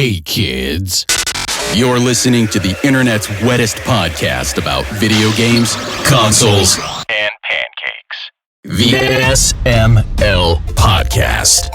Hey kids, you're listening to the internet's wettest podcast about video games, consoles, and pancakes. The SML Podcast.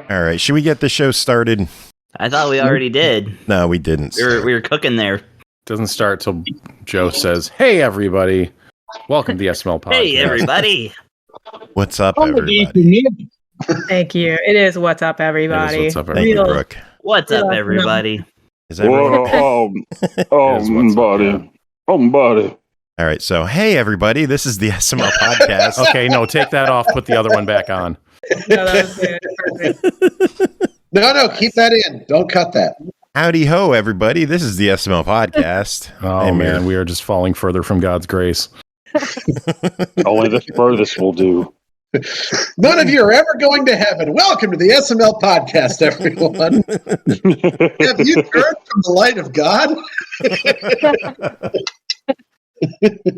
All right, should we get the show started? I thought we already did. No, we didn't. We were cooking there. Doesn't start till Joe says, "Hey everybody, welcome to the SML Podcast." Hey everybody. What's up, everybody? Thank you. It is what's up, everybody. What's up, Thank you, Real- Brooke. What's up, everybody? Is everyone? Buddy. All right, so hey, everybody, this is the SML Podcast. Okay, no, take that off. Put the other one back on. No, that was good. Perfect. No, keep that in. Don't cut that. Howdy ho, everybody. This is the SML Podcast. Oh man, we are just falling further from God's grace. Only the furthest will do. None of you are ever going to heaven. Welcome to the SML Podcast, everyone. Have you turned from the light of God?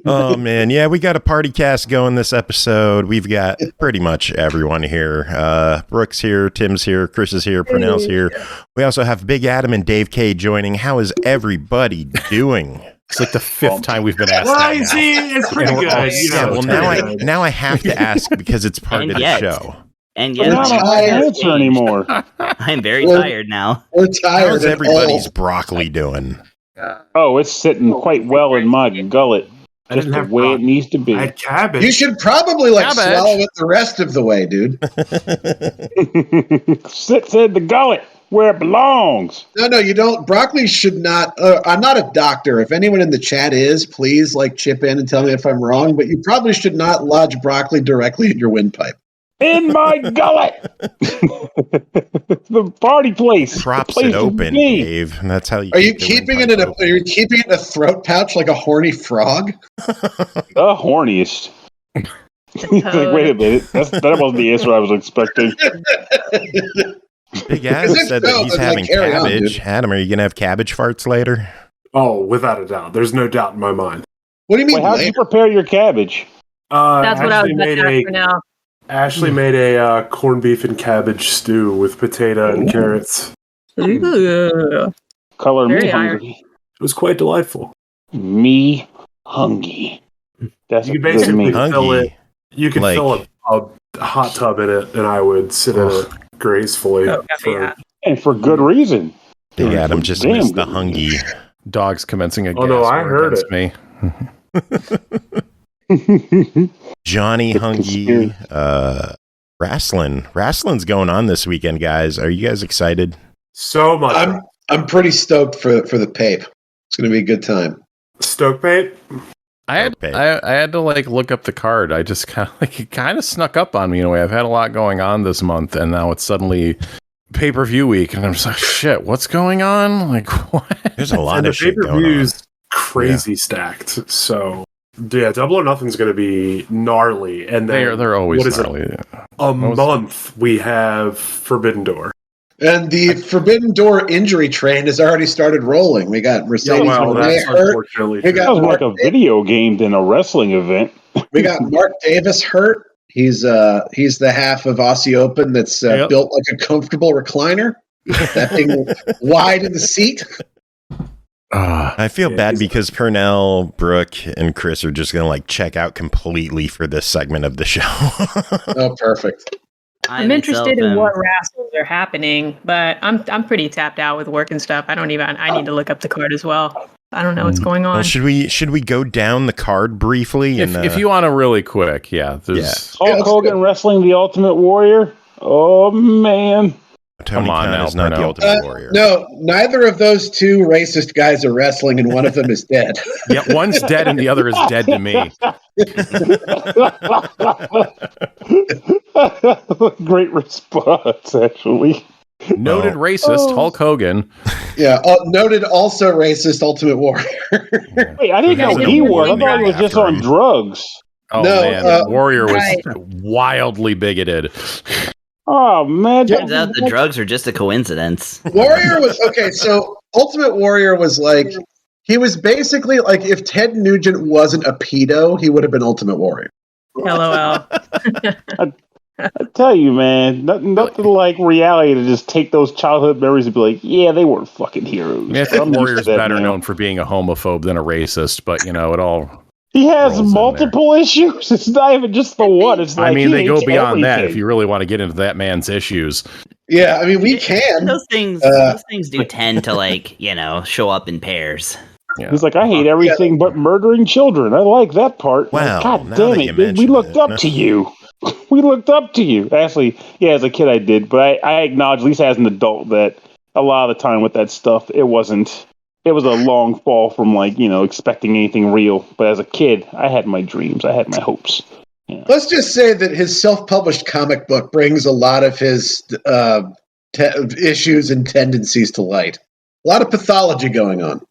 Oh man, yeah, we got a PartyCast going this episode. We've got pretty much everyone here. Brooke's here, Tim's here, Chris is here, Pernell's here. We also have Big Adam and Dave K joining. How is everybody doing? It's like the fifth time we've been asked. Well, that you now. see, it's pretty And we're all good. You Yeah, know, well, now I have to ask because it's part And of the yet. show. And I don't have yet, an answer anymore. I'm very Well- tired now. We're tired. How's and everybody's old. broccoli doing? Oh, it's sitting quite well in my gullet. I Just didn't the have way it needs to be. I had cabbage. You should probably Cabbage. swallow it the rest of the way, dude. Sits in the gullet where it belongs. No, you don't. Broccoli should not. I'm not a doctor. If anyone in the chat is, please chip in and tell me if I'm wrong. But you probably should not lodge broccoli directly in your windpipe. In my gullet. The party place. Props Place it to open, be. Dave. And that's how you. Are you keep the keeping it windpipe in a? open. Are you keeping it in a throat pouch like a horny frog? The horniest. Like, wait a minute. That wasn't the answer I was expecting. Big Adam Because if said so, that he's then, having carry on, cabbage. dude. Adam, are you gonna have cabbage farts later? Oh, without a doubt. There's no doubt in my mind. What do you mean? Wait, how did you later? prepare your cabbage? That's what I was Ashley going to ask for now. Ashley made a corned beef and cabbage stew with potato and carrots. Ooh. Color Very me iron. hungry. It was quite delightful. Me hungry. That's You could good basically me. fill Hungry. it. You could Like- fill a hot tub in it, and I would sit in it gracefully. Oh, yeah. And for good reason. Big Adam just Damn missed the good. hungy. Dogs commencing a gas Oh, no, I war heard against it. me. Johnny Hungy. Wrestling's going on this weekend, guys. Are you guys excited? So much. I'm pretty stoked for the pape. It's going to be a good time. Stoke bait. I had Okay. I had to look up the card. I just kind of snuck up on me in a way. I've had a lot going on this month, and now it's suddenly pay-per-view week, and I'm just like, shit, what's going on? Like, what? There's a lot And the of shit going on. pay-per-view's crazy stacked. So, yeah, Double or Nothing's going to be gnarly. And then They're always what is gnarly. a month we have Forbidden Door. And the Forbidden Door injury train has already started rolling. We got Mercedes Monet that's hurt. unfortunately We true. That got was like a video game than a wrestling event. We got Mark Davis hurt. He's the half of Aussie Open that's Yep. built like a comfortable recliner. That thing wide in the seat. I feel bad because Pernell, Brooke, and Chris are just going to check out completely for this segment of the show. Oh, perfect. I'm interested in what wrestles are happening, but I'm pretty tapped out with work and stuff. I need to look up the card as well. I don't know what's going on. Well, should we go down the card briefly? If you want to really quick, there's Hulk Hogan wrestling the Ultimate Warrior. Oh man! Tony Come on Khan now, is not the Pernell. Ultimate Warrior. No, neither of those two racist guys are wrestling, and one of them is dead. yeah, one's dead and the other is dead to me. Great response, actually. Noted racist Hulk Hogan Yeah, noted also racist Ultimate Warrior. Wait, I didn't know he was. I thought he was just on drugs. Oh, No, man. Warrior was right. wildly bibigoted. Oh, man. Turns out the drugs are just a coincidence. Warrior was okay. So Ultimate Warrior was like, he was basically like, if Ted Nugent wasn't a pedo, he would have been Ultimate Warrior. LOL. I tell you, man, nothing like reality to just take those childhood memories and be like, yeah, they weren't fucking heroes. I think I'm used Warrior's to that better now. known for being a homophobe than a racist, but, it all... He has rolls in multiple issues. It's not even just the one. It's like they go hates beyond that everything. if you really want to get into that man's issues. Yeah, I mean, we can. Those things do tend to show up in pairs. Yeah. He's like, I hate everything but murdering children. I like that part. Wow, God now damn that it. you We mention looked it. up to you. We looked up to you. Actually, yeah, as a kid I did, but I acknowledge, at least as an adult, that a lot of the time with that stuff, it was a long fall from expecting anything real. But as a kid, I had my dreams. I had my hopes. Yeah. Let's just say that his self-published comic book brings a lot of his issues and tendencies to light. A lot of pathology going on.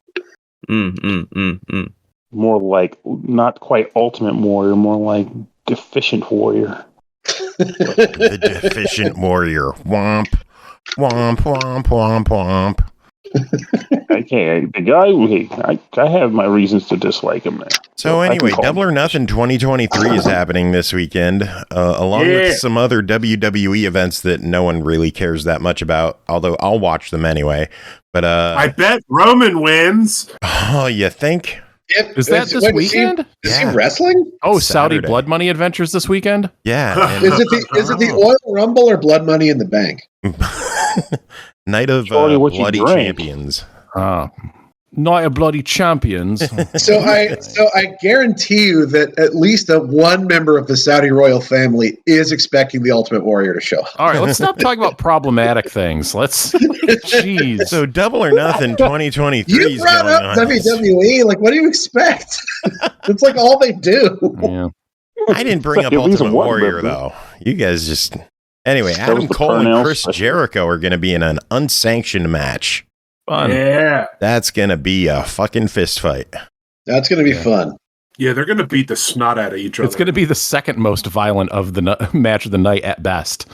More like not quite Ultimate Warrior, more like Deficient Warrior. The Deficient Warrior. Womp. Womp, womp, womp, womp. I have my reasons to dislike him now. So anyway, Double or Nothing 2023 is happening this weekend, along with some other WWE events that no one really cares that much about, although I'll watch them anyway. But I bet Roman wins. Oh, you think? Is that this weekend? Is he wrestling? Oh, Saturday. Saudi Blood Money Adventures this weekend? Yeah. Is it the Oil Rumble or Blood Money in the Bank? Night of Shorty, what you Bloody drank? Champions. Night of Bloody Champions. So I guarantee you that at least one member of the Saudi royal family is expecting the Ultimate Warrior to show up. All right, let's stop talking about problematic things. Jeez. So Double or Nothing 2023 You is brought going up on. WWE. Like, what do you expect? It's like all they do. Yeah. I didn't bring up At least Ultimate one Warrior, member. though. You guys just... Anyway, was Adam the Cole and Pernell Chris special. Jericho are going to be in an unsanctioned match. Fun. Yeah. That's going to be a fucking fist fight. That's going to be fun. Yeah, they're going to beat the snot out of each other. It's going to be the second most violent of the match of the night at best.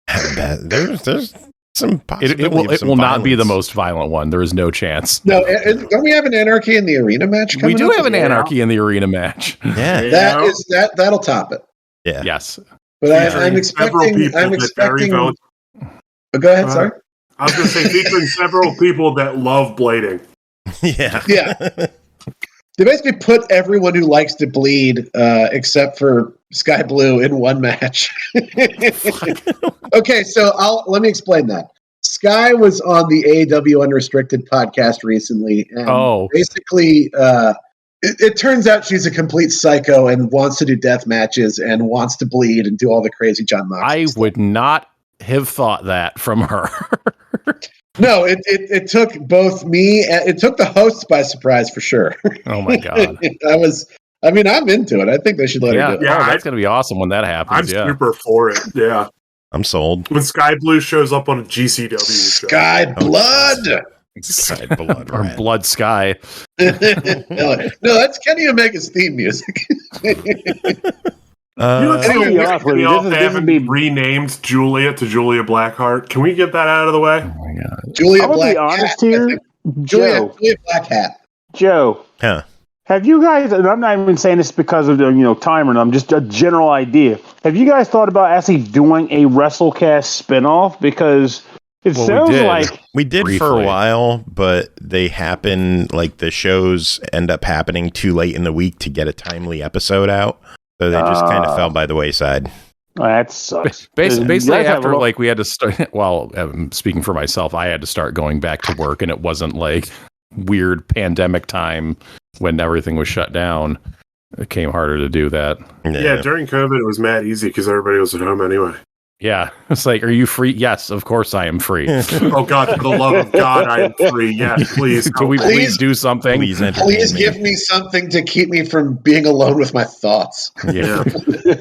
There's some possibility It will not be the most violent one. There is no chance. No, don't we have an Anarchy in the Arena match We coming do up? have an Anarchy in the Arena match. Yeah. That'll top it. Yeah. Yes. But I'm Featuring several expecting. people I'm that very expecting. vote- Go ahead. Sorry. I was going to say featuring several people that love blading. Yeah. Yeah. They basically put everyone who likes to bleed, except for Sky Blue, in one match. Okay, so let me explain that. Sky was on the AEW Unrestricted podcast recently, and basically, it turns out she's a complete psycho and wants to do death matches and wants to bleed and do all the crazy John Moxley I stuff. would not have thought that from her. No, it took both me and it took the hosts by surprise for sure. Oh my god! I'm into it. I think they should let her do it. Yeah, that's gonna be awesome when that happens. I'm super for it. Yeah, I'm sold. When Sky Blue shows up on a GCW show. Sky Blood. Sky Blood. Or Blood Sky. No, that's Kenny Omega's theme music. You know what's so anyway, weird? We all haven't renamed Julia to Julia Blackheart. Can we get that out of the way? Oh my god, Julia I'm gonna Black be honest Hat, here, Julia Black Hat. Joe. Huh. Have you guys, and I'm not even saying this because of the time or not, just a general idea. Have you guys thought about actually doing a WrassleCast spinoff? Because it sounds like we did for a while, but they happen like the shows end up happening too late in the week to get a timely episode out. So they just kind of fell by the wayside. That sucks. Basically, after we had to start. Well, speaking for myself, I had to start going back to work, and it wasn't like weird pandemic time when everything was shut down. It came harder to do that. Yeah, during COVID, it was mad easy because everybody was at home anyway. Yeah, it's like, are you free? Yes, of course I am free. Oh God, for the love of God, I am free. Yes, please. Can we please do something? Please give me something to keep me from being alone with my thoughts. Yeah.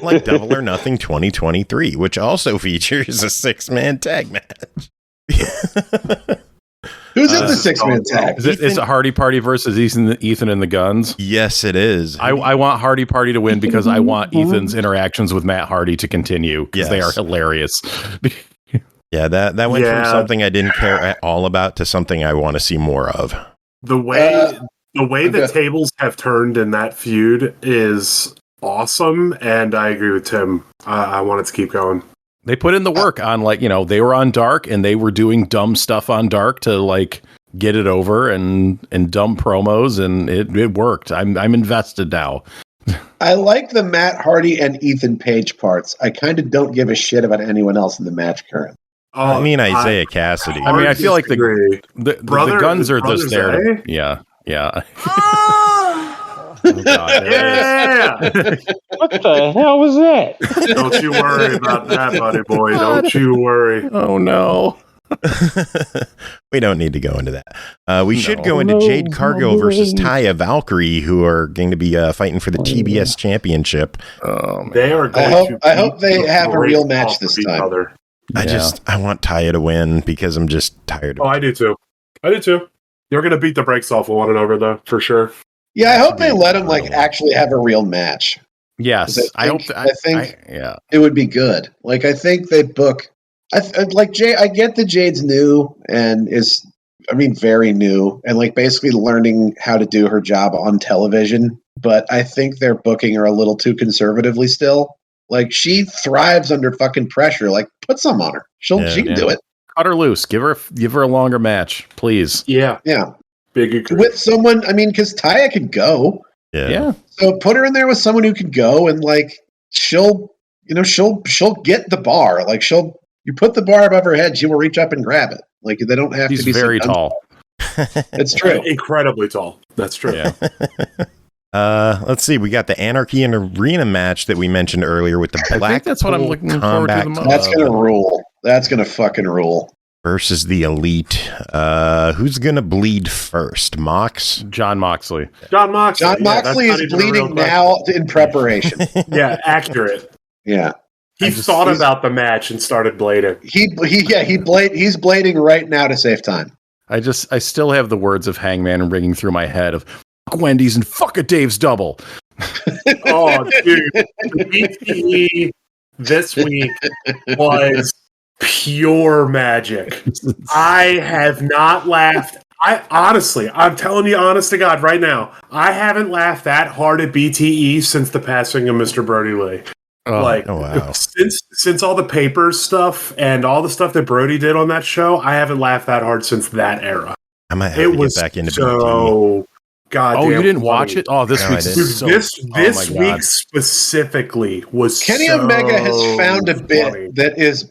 Like Double or Nothing 2023, which also features a 6-man tag match. Who's in the 6-man tag? Is it Hardy Party versus Ethan and the Guns? Yes, it is. I want Hardy Party to win because I want Ethan's interactions with Matt Hardy to continue because they are hilarious. Yeah, that went from something I didn't care at all about to something I want to see more of. The way the tables have turned in that feud is awesome, and I agree with Tim. I want it to keep going. They put in the work on, like, you know, they were on Dark and they were doing dumb stuff on Dark to like get it over and dumb promos, and it worked. I'm invested now. I like the Matt Hardy and Ethan Page parts. I kind of don't give a shit about anyone else in the match currently. I mean, Isaiah Cassidy. I mean, I feel like the Guns are just there. Yeah. Oh, God, yeah. What the hell was that? Don't you worry about that, buddy boy. Don't you worry. Oh, no. We don't need to go into that. We should go into Jade Cargill versus Taya Valkyrie, who are going to be fighting for the TBS championship. They are going I hope they have a real match this time. I want Taya to win because I'm just tired of it. I do too. You're going to beat the brakes off of one another, though, for sure. Yeah, I hope they let him actually have a real match. Yes, I think it would be good. Like, I think they book. I get that Jade's new and is, very new and like basically learning how to do her job on television. But I think they're booking her a little too conservatively still. Like, she thrives under fucking pressure. Like, put some on her. She can do it. Cut her loose. Give her a longer match, please. Yeah. Big agree. With someone, because Taya could go. Yeah. So put her in there with someone who can go, and like she'll get the bar. Like you put the bar above her head, she will reach up and grab it. Like, they don't have to be. She's very tall. It's true. Incredibly tall. That's true. Yeah. Let's see. We got the Anarchy and Arena match that we mentioned earlier with the Black. I think that's what I'm looking forward to the most. That's gonna rule. That's gonna fucking rule. Versus the Elite. Who's gonna bleed first? Mox? John Moxley. John Moxley is bleeding now in preparation. Yeah, accurate. Yeah. He's thought about the match and started blading. He's blading right now to save time. I still have the words of Hangman ringing through my head of fuck Wendy's and fuck a Dave's Double. Oh, dude. The BTE this week was pure magic. I have not laughed. I'm telling you, honest to God, right now, I haven't laughed that hard at BTE since the passing of Mr. Brody Lee. Wow. Since all the papers stuff and all the stuff that Brody did on that show, I haven't laughed that hard since that era. I might have to get back into BTE. Goddamn. Oh, you didn't watch it? Oh, this week's this week specifically was Kenny Omega has found a bit that is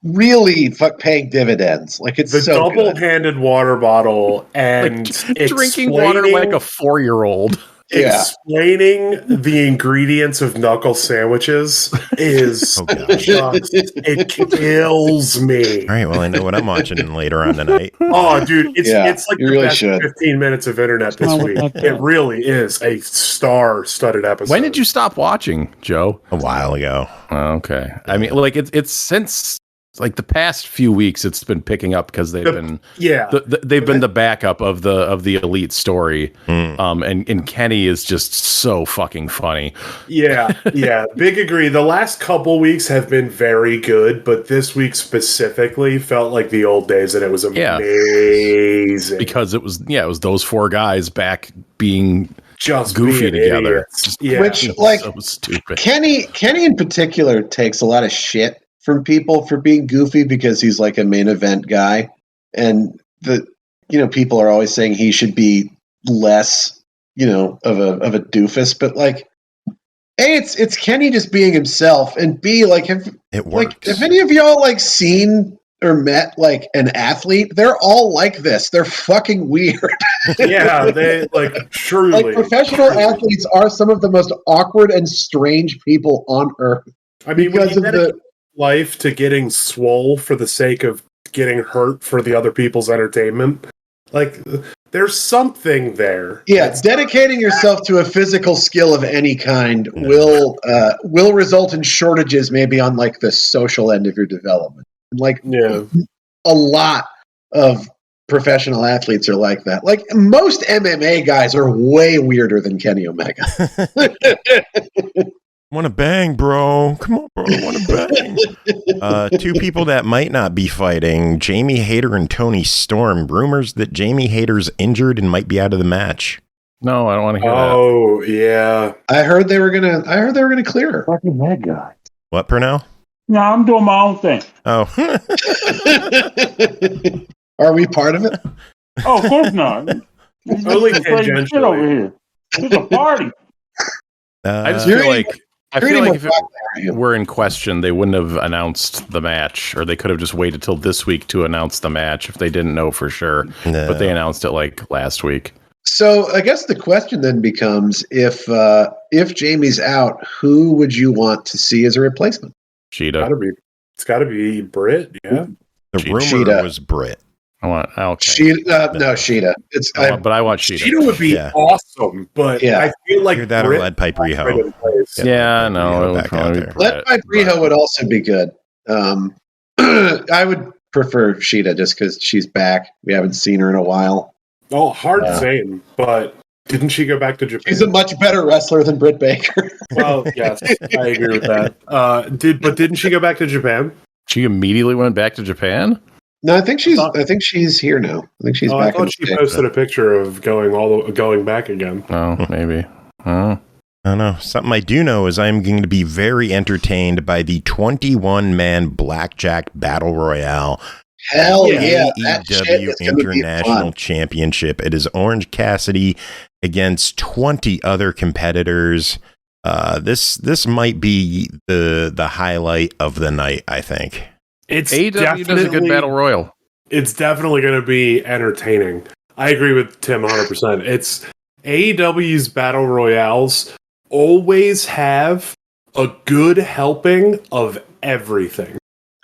really paying dividends. Like, it's the so double-handed water bottle and like drinking water like a 4-year-old. Explaining the ingredients of knuckle sandwiches is it kills me. All right, well, I know what I'm watching later on tonight. Oh, dude, it's like the best 15 minutes of internet this week. It really is a star-studded episode. When did you stop watching, Joe? A while ago. Oh, okay. I mean, like it's since like the past few weeks, it's been picking up because they've been the backup of the Elite story. And Kenny is just so fucking funny. Yeah, big agree. The last couple weeks have been very good, but this week specifically felt like the old days, and it was amazing because it was those 4 guys back being just goofy together. Which, like, so stupid. Kenny in particular takes a lot of shit from people for being goofy because he's like a main event guy, and people are always saying he should be less of a doofus, but like, A, it's Kenny just being himself, and B, like, it works. Like, if any of y'all like seen or met like an athlete, they're all like this. They're fucking weird. Yeah, they like truly. Like, professional athletes are some of the most awkward and strange people on earth. I mean, because of the life to getting swole for the sake of getting hurt for the other people's entertainment. Like, there's something there. Yeah, dedicating yourself to a physical skill of any kind will result in shortages maybe on like the social end of your development. Like, a lot of professional athletes are like that. Like most MMA guys are way weirder than Kenny Omega. Want to bang, bro? Come on, bro. Want to bang? Two people that might not be fighting: Jamie Hayter and Tony Storm. Rumors that Jamie Hayter's injured and might be out of the match. No, I don't want to hear that. Oh, yeah. I heard they were gonna clear her. Fucking that guy. What, Pernell? No, I'm doing my own thing. Oh. Are we part of it? Oh, of course not. Only tangentially. Over here. It's a party. I just feel like if it were in question, they wouldn't have announced the match, or they could have just waited till this week to announce the match if they didn't know for sure. No. But they announced it like last week. So I guess the question then becomes: if Jamie's out, who would you want to see as a replacement? Sheeta. It's got to be Britt. Yeah. The rumor Sheeta. was Britt. Sheeta. No, Sheeta. But I want Sheeta. Sheeta would be awesome, but I feel like that or Lead Pipe Riho. Yeah, no. Lead Pipe Riho would also be good. I would prefer Sheeta just because she's back. We haven't seen her in a while. Oh, hard saying, but didn't she go back to Japan? She's a much better wrestler than Britt Baker. Well, yes, I agree with that. Didn't she go back to Japan? She immediately went back to Japan? No, I think she's here now. I think she's back. I thought she posted a picture of going back again. Oh, maybe. Oh. I don't know. Something I do know is I'm going to be very entertained by the 21-man Blackjack Battle Royale. Hell yeah. AEW International Championship. It is Orange Cassidy against 20 other competitors. This might be the highlight of the night, I think. It's AEW does a good battle royal. It's definitely going to be entertaining. I agree with Tim 100%. It's AEW's battle royales always have a good helping of everything.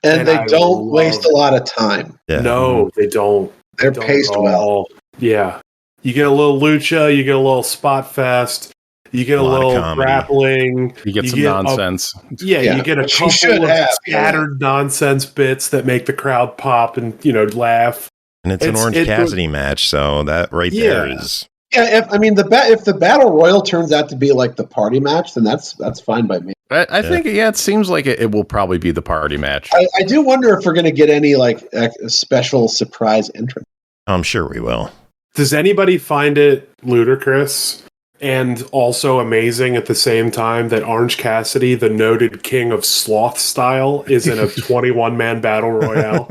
And they don't waste a lot of time. Yeah. No, they don't. They're paced well. Yeah. You get a little lucha, you get a little spot fest, you get a little grappling. You get some nonsense. You get a couple of scattered nonsense bits that make the crowd pop and, laugh. And it's an Orange Cassidy match, so that there is... Yeah, if the battle royal turns out to be like the party match, then that's fine by me. I think it seems like it will probably be the party match. I do wonder if we're going to get any special surprise entrance. I'm sure we will. Does anybody find it ludicrous and also amazing at the same time that Orange Cassidy, the noted king of sloth style, is in a 21-man battle royale?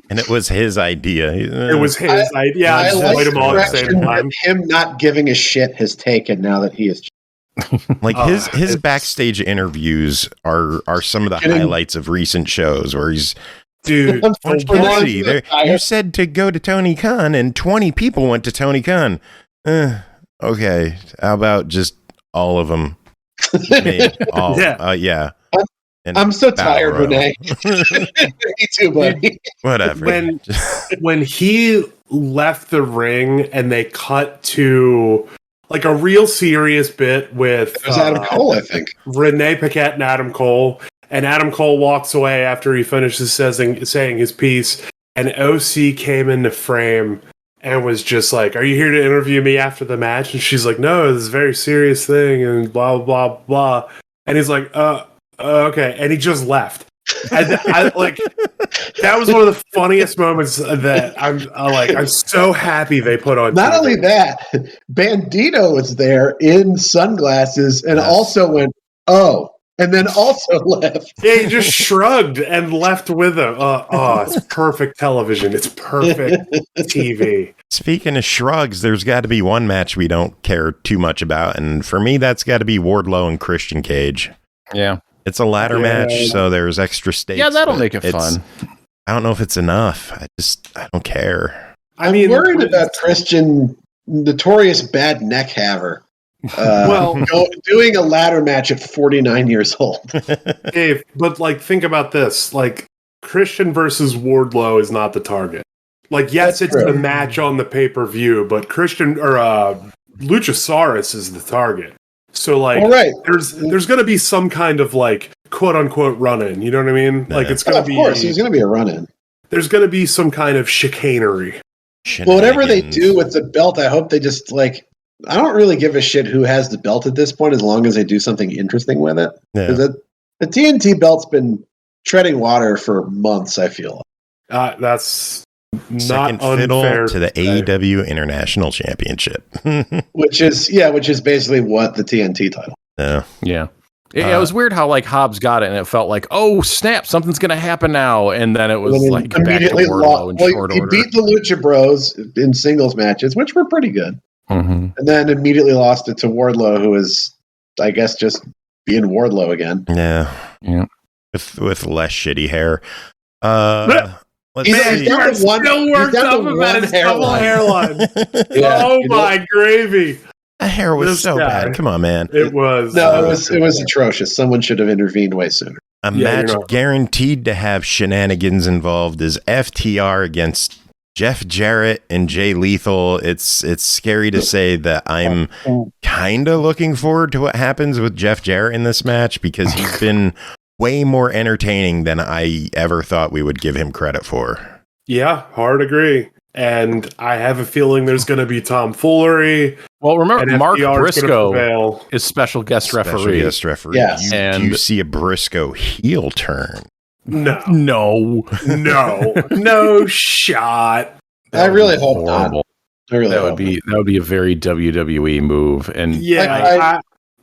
And it was his idea. It was his idea. I like him all at the same time. Him not giving a shit has taken now that he is. Like his backstage interviews are some of the highlights of recent shows where he's... Dude, Orange Cassidy, you said to go to Tony Khan and 20 people went to Tony Khan. Okay, how about just all of them? Yeah. I'm so tired, Renee. Me too, buddy. Whatever. When he left the ring and they cut to like a real serious bit with Adam Cole, I think. Renee Paquette and Adam Cole. And Adam Cole walks away after he finishes saying his piece. And OC came into frame and was just like, "Are you here to interview me after the match?" And she's like, "No, this is a very serious thing," and blah, blah, blah. And he's like, okay. And he just left. And that was one of the funniest moments that I'm so happy they put on. Not TV. only that, Bandito was there in sunglasses and also went, "Oh," and then also left. Yeah, he just shrugged and left with him. It's perfect television. It's perfect TV. Speaking of shrugs, there's got to be one match we don't care too much about. And for me, that's got to be Wardlow and Christian Cage. Yeah. It's a ladder match, so there's extra stakes. Yeah, that'll make it fun. I don't know if it's enough. I don't care. I'm worried about Christian, notorious bad neck haver. Doing a ladder match at 49 years old. Dave, but think about this. Christian versus Wardlow is not the target. Yes, it's the match on the pay-per-view, but Christian or Luchasaurus is the target. So there's going to be some kind of quote unquote run-in. You know what I mean? It's going to be. Of course, there's going to be a run-in. There's going to be some kind of chicanery. Well, whatever they do with the belt, I hope they just like. I don't really give a shit who has the belt at this point, as long as they do something interesting with it. Because the TNT belt's been treading water for months. I feel that's second not fiddle unfair to the AEW International Championship, which is basically what the TNT title. Yeah. It was weird how like Hobbs got it and it felt like, oh snap, something's gonna happen now, and then it was like immediately back to Wardlow in short order. He beat the Lucha Bros in singles matches, which were pretty good, and then immediately lost it to Wardlow, who is, I guess, just being Wardlow again. Yeah. With less shitty hair. He's down to one hairline. My gravy. The hair was bad. Come on, man. It was. No, it was atrocious. Someone should have intervened way sooner. A match guaranteed to have shenanigans involved is FTR against Jeff Jarrett and Jay Lethal. It's scary to say that I'm kind of looking forward to what happens with Jeff Jarrett in this match, because he's been way more entertaining than I ever thought we would give him credit for. Yeah, hard agree. And I have a feeling there's going to be tomfoolery. Well, remember, Mark Briscoe is special guest referee. Yes. Do you see a Briscoe heel turn? No shot. I really hope not. That would be a very WWE move. And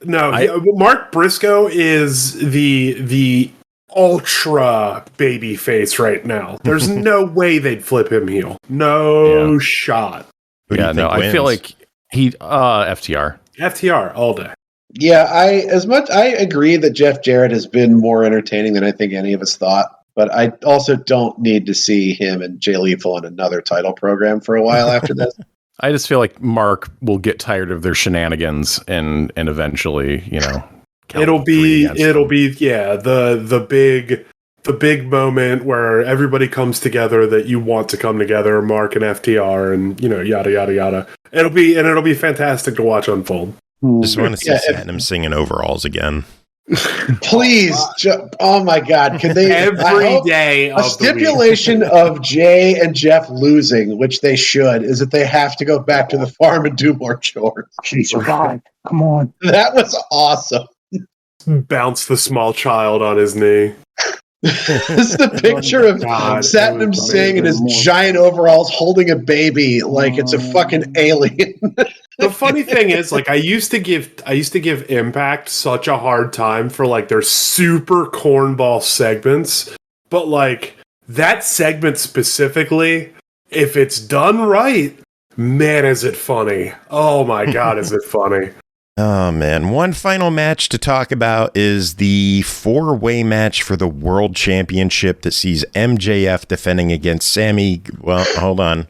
Mark Briscoe is the ultra baby face right now. There's no way they'd flip him heel. No shot. I feel like FTR all day. Yeah, I agree that Jeff Jarrett has been more entertaining than I think any of us thought, but I also don't need to see him and Jay Lethal in another title program for a while after this. I just feel like Mark will get tired of their shenanigans and eventually, it'll be the big moment where everybody comes together that you want to come together, Mark and FTR, and yada yada yada. It'll be fantastic to watch unfold. Just want to see Satnam singing overalls again. Please, oh my God! Can they every day a stipulation of Jay and Jeff losing, which they should, is that they have to go back to the farm and do more chores. She survived. Come on, that was awesome. Bounce the small child on his knee. This is the picture of Satnam Singh in his giant overalls holding a baby like it's a fucking alien. The funny thing is, like, I used to give Impact such a hard time for like their super cornball segments, but like that segment specifically, if it's done right, man, is it funny. Oh my God, is it funny. Oh, man. One final match to talk about is the 4-way match for the World Championship that sees MJF defending against Sammy. Well, hold on.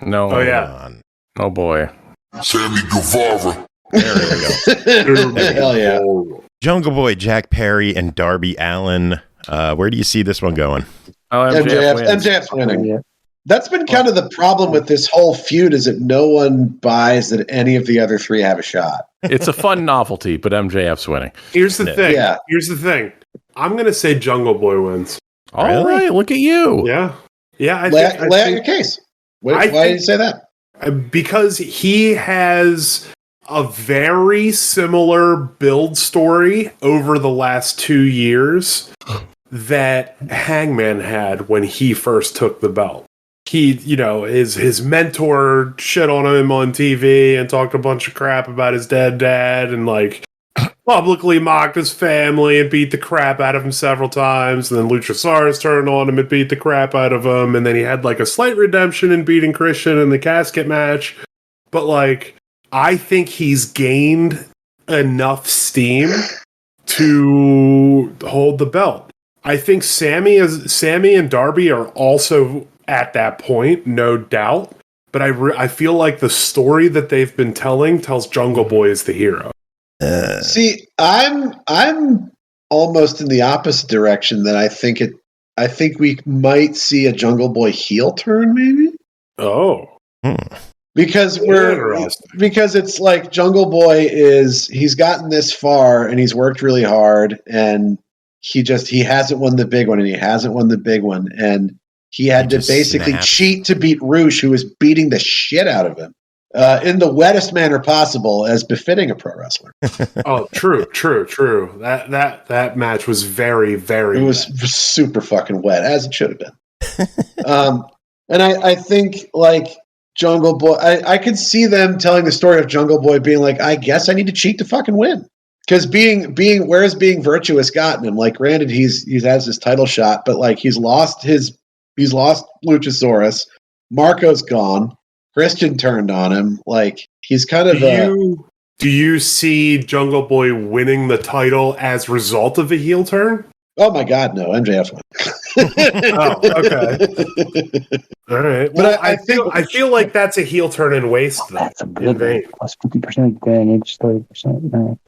No. Oh, yeah. Oh, boy. Sammy Guevara. There we go. Hell yeah. Jungle Boy, Jack Perry, and Darby Allin. Where do you see this one going? Oh, MJF's winning. Yeah. That's been kind of the problem with this whole feud, is that no one buys that any of the other three have a shot. It's a fun novelty, but MJF's winning. Here's the thing. Yeah. Here's the thing. I'm going to say Jungle Boy wins. All right, look at you. Yeah. Yeah. Lay out your case. Why do you say that? Because he has a very similar build story over the last 2 years that Hangman had when he first took the belt. He, his mentor shit on him on TV and talked a bunch of crap about his dead dad and like publicly mocked his family and beat the crap out of him several times. And then Luchasaurus turned on him and beat the crap out of him. And then he had like a slight redemption in beating Christian in the casket match. But like, I think he's gained enough steam to hold the belt. I think Sammy and Darby are also at that point, no doubt. But I feel like the story that they've been telling tells Jungle Boy is the hero. See, I'm almost in the opposite direction. That I think we might see a Jungle Boy heel turn, maybe. Oh, because it's like Jungle Boy he's gotten this far and he's worked really hard and he hasn't won the big one and he hasn't won the big one and He had to basically cheat to beat Roosh, who was beating the shit out of him in the wettest manner possible, as befitting a pro wrestler. Oh, true. That match was very, very. It was super fucking wet, as it should have been. And I think like Jungle Boy, I could see them telling the story of Jungle Boy being like, I guess I need to cheat to fucking win. Because where's being virtuous gotten him? Like, granted, he has his title shot, but like he's lost Luchasaurus. Marco's gone. Christian turned on him. Like, he's kind of Do you see Jungle Boy winning the title as a result of a heel turn? Oh my God, no! MJF won. Oh, okay. All right. Well, but I feel like that's a heel turn and waste. That's a good one. Plus 50% advantage, 30%.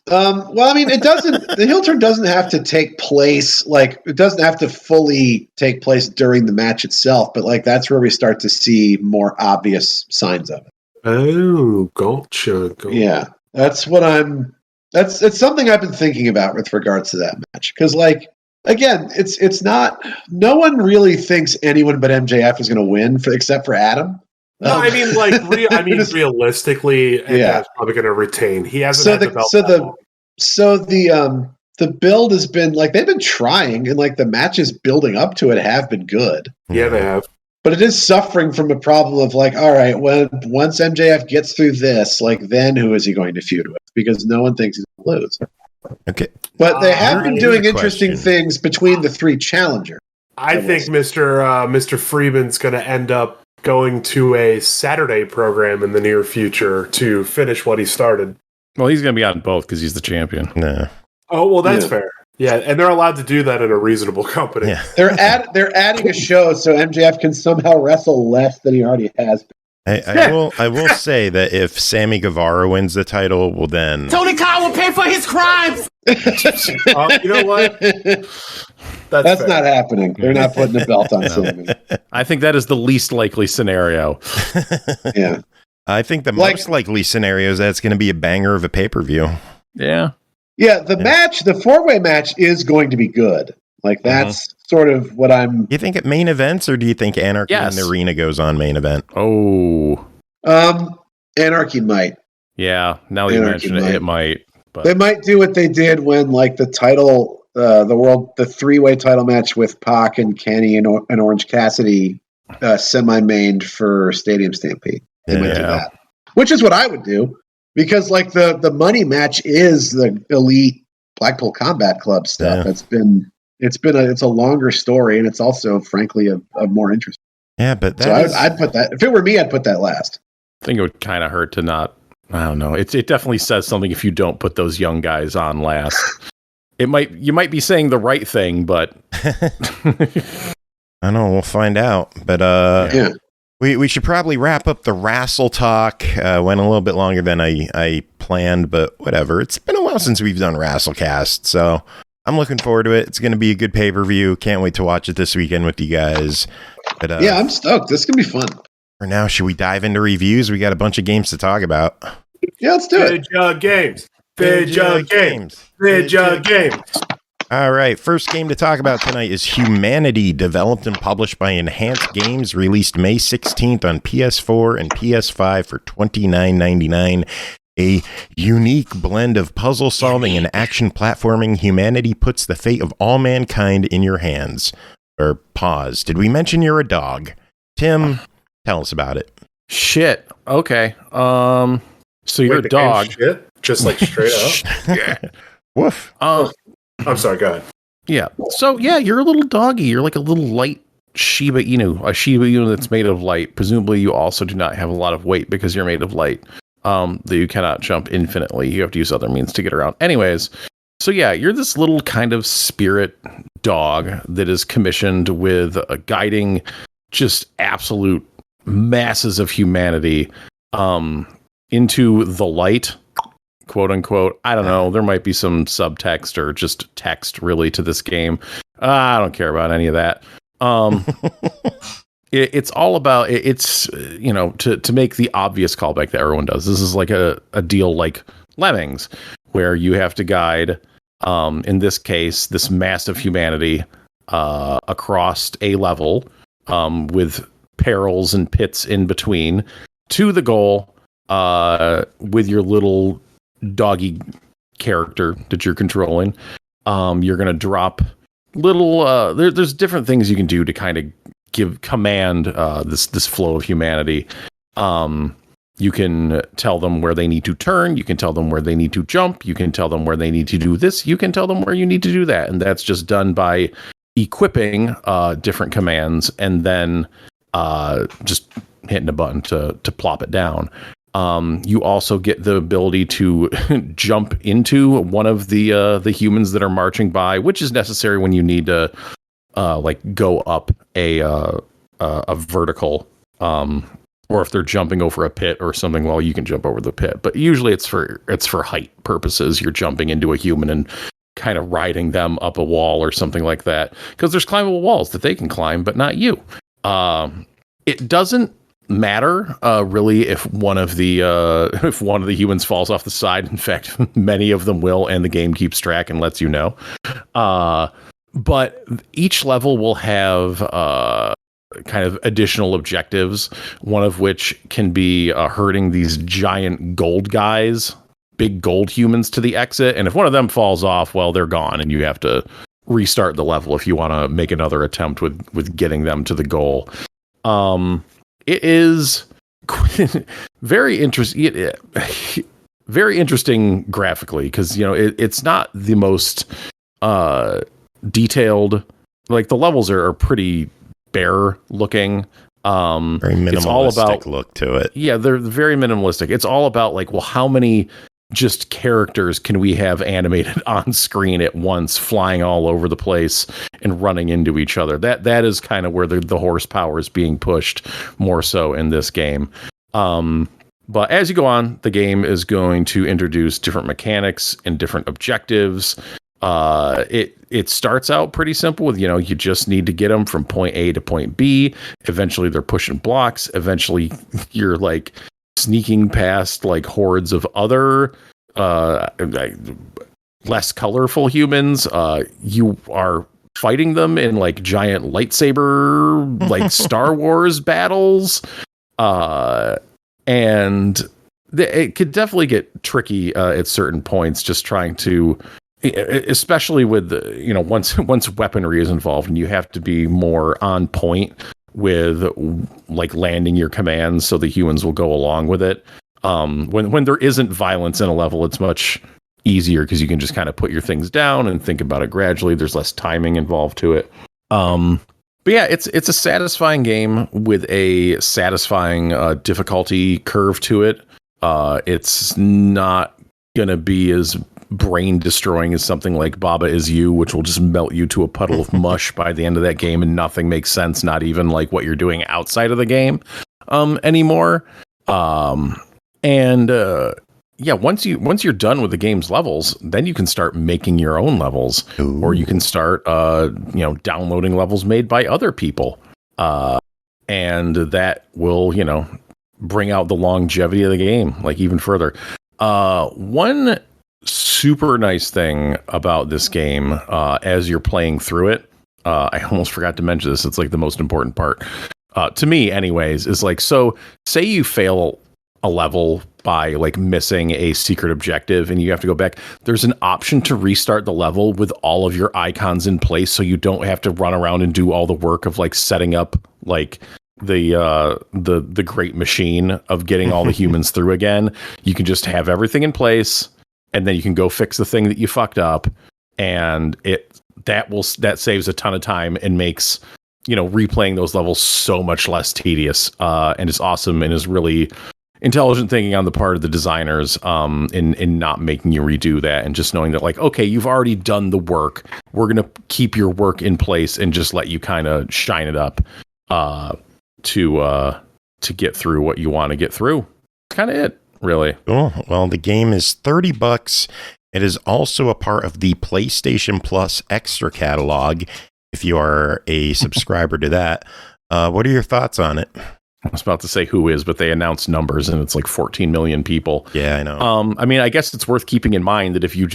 Well, I mean, it doesn't. The heel turn doesn't have to take place. Like, it doesn't have to fully take place during the match itself. But like, that's where we start to see more obvious signs of it. Oh, gotcha. Yeah, that's what I'm. It's something I've been thinking about with regards to that match. Because, like, again, it's not. No one really thinks anyone but MJF is going to win, except for Adam. No, I mean, like, realistically, MJF's probably going to retain. He hasn't had the belt. So the build has been like they've been trying, and like the matches building up to it have been good. Yeah, they have. But it is suffering from a problem of like, all right, once MJF gets through this, like, then who is he going to feud with? Because no one thinks he's going to lose. Okay. But they have been doing interesting things between the three challengers. I think Mr. Freeman's going to end up going to a Saturday program in the near future to finish what he started. Well, he's going to be on both because he's the champion. No. Oh, well, that's fair. Yeah, and they're allowed to do that in a reasonable company. Yeah. They're adding a show so MJF can somehow wrestle less than he already has been. I will say that if Sammy Guevara wins the title, well then Tony Khan will pay for his crimes. You know what? That's not happening. They're not putting a belt on Sammy. I think that is the least likely scenario. Yeah. I think the most likely scenario is that it's going to be a banger of a pay-per-view. Yeah. Yeah, the match, the four-way match is going to be good. Like, that's sort of what I'm... You think at main events, or do you think Anarchy in the Arena goes on main event? Oh. Anarchy might. Yeah, now that you mention it might. But. They might do what they did when, like, the title, the three-way title match with Pac and Kenny and Orange Cassidy semi-mained for Stadium Stampede. They might do that. Which is what I would do. Because like the money match is the elite Blackpool Combat Club stuff. Yeah. It's a longer story, and it's also frankly a more interesting. Yeah, but I'd put that, if it were me, I'd put that last. I think it would kind of hurt to not. I don't know. It definitely says something if you don't put those young guys on last. You might be saying the right thing, but I don't know. We'll find out. But yeah. We should probably wrap up the Wrassle talk. Went a little bit longer than I planned, but whatever. It's been a while since we've done WRASSLECast, so I'm looking forward to it. It's going to be a good pay-per-view. Can't wait to watch it this weekend with you guys. But, yeah, I'm stoked. This is going to be fun. For now, should we dive into reviews? We got a bunch of games to talk about. Yeah, let's do it. Big games. All right, first game to talk about tonight is Humanity, developed and published by Enhanced Games, released May 16th on PS4 and PS5 for $29.99. A unique blend of puzzle solving and action platforming, Humanity puts the fate of all mankind in your hands. Or pause. Did we mention you're a dog? Tim, tell us about it. Shit. Okay. So you're a dog. Shit? Just like straight up? Yeah. Woof. I'm sorry, go ahead. Yeah. So, yeah, you're a little doggy. You're like a little light Shiba Inu, a Shiba Inu that's made of light. Presumably, you also do not have a lot of weight because you're made of light. That you cannot jump infinitely. You have to use other means to get around. Anyways, so yeah, you're this little kind of spirit dog that is commissioned with guiding just absolute masses of humanity into the light. Quote unquote. I don't know. There might be some subtext or just text really to this game. I don't care about any of that. It's all about it's, you know, to make the obvious callback that everyone does. This is like a deal like Lemmings, where you have to guide, in this case, this mass of humanity across a level with perils and pits in between to the goal with your little doggy character that you're controlling. You're going to drop little there's different things you can do to kind of give command this flow of humanity. You can tell them where they need to turn, you can tell them where they need to jump, you can tell them where they need to do this, you can tell them where you need to do that, and that's just done by equipping different commands and then just hitting a button to plop it down. You also get the ability to jump into one of the humans that are marching by, which is necessary when you need to go up a vertical, or if they're jumping over a pit or something. Well, you can jump over the pit, but usually it's for height purposes. You're jumping into a human and kind of riding them up a wall or something like that, because there's climbable walls that they can climb, but not you. It doesn't matter really if one of the humans falls off the side. In fact, many of them will, and the game keeps track and lets you know. But each level will have kind of additional objectives, one of which can be herding these giant gold guys, big gold humans, to the exit. And if one of them falls off, well, they're gone, and you have to restart the level if you want to make another attempt with getting them to the goal. It is very interesting. Very interesting graphically, because it's not the most detailed. Like, the levels are pretty bare looking. Very minimalistic, it's all about look to it. Yeah, they're very minimalistic. It's all about how many just characters can we have animated on screen at once, flying all over the place and running into each other. That is kind of where the horsepower is being pushed more so in this game. But as you go on, the game is going to introduce different mechanics and different objectives. It starts out pretty simple with, you just need to get them from point A to point B. Eventually they're pushing blocks. Eventually you're sneaking past hordes of other less colorful humans. You are fighting them in giant lightsaber Star Wars battles, and it could definitely get tricky at certain points, just trying to, especially with once weaponry is involved, and you have to be more on point with landing your commands so the humans will go along with it. When there isn't violence in a level, it's much easier because you can just kind of put your things down and think about it gradually. There's less timing involved to it. But yeah, it's a satisfying game with a satisfying difficulty curve to it. It's not gonna be as brain destroying as something like Baba Is You, which will just melt you to a puddle of mush by the end of that game, and nothing makes sense, not even what you're doing outside of the game anymore. Yeah, once you're done with the game's levels, then you can start making your own levels. Ooh. Or you can start downloading levels made by other people, and that will bring out the longevity of the game even further. One super nice thing about this game, as you're playing through it, I almost forgot to mention this, it's the most important part to me anyways, is so say you fail a level by missing a secret objective and you have to go back, there's an option to restart the level with all of your icons in place, so you don't have to run around and do all the work of setting up the great machine of getting all the humans through again. You can just have everything in place, and then you can go fix the thing that you fucked up, and that saves a ton of time and makes replaying those levels so much less tedious, and is awesome, and is really intelligent thinking on the part of the designers in not making you redo that, and just knowing that okay, you've already done the work, we're gonna keep your work in place and just let you kind of shine it up to get through what you want to get through. That's kind of it. Really? Cool. Well, the game is $30. It is also a part of the PlayStation Plus Extra catalog, if you are a subscriber to that. What are your thoughts on it? I was about to say who is, but they announced numbers and it's 14 million people. Yeah, I know. I mean, I guess it's worth keeping in mind that if you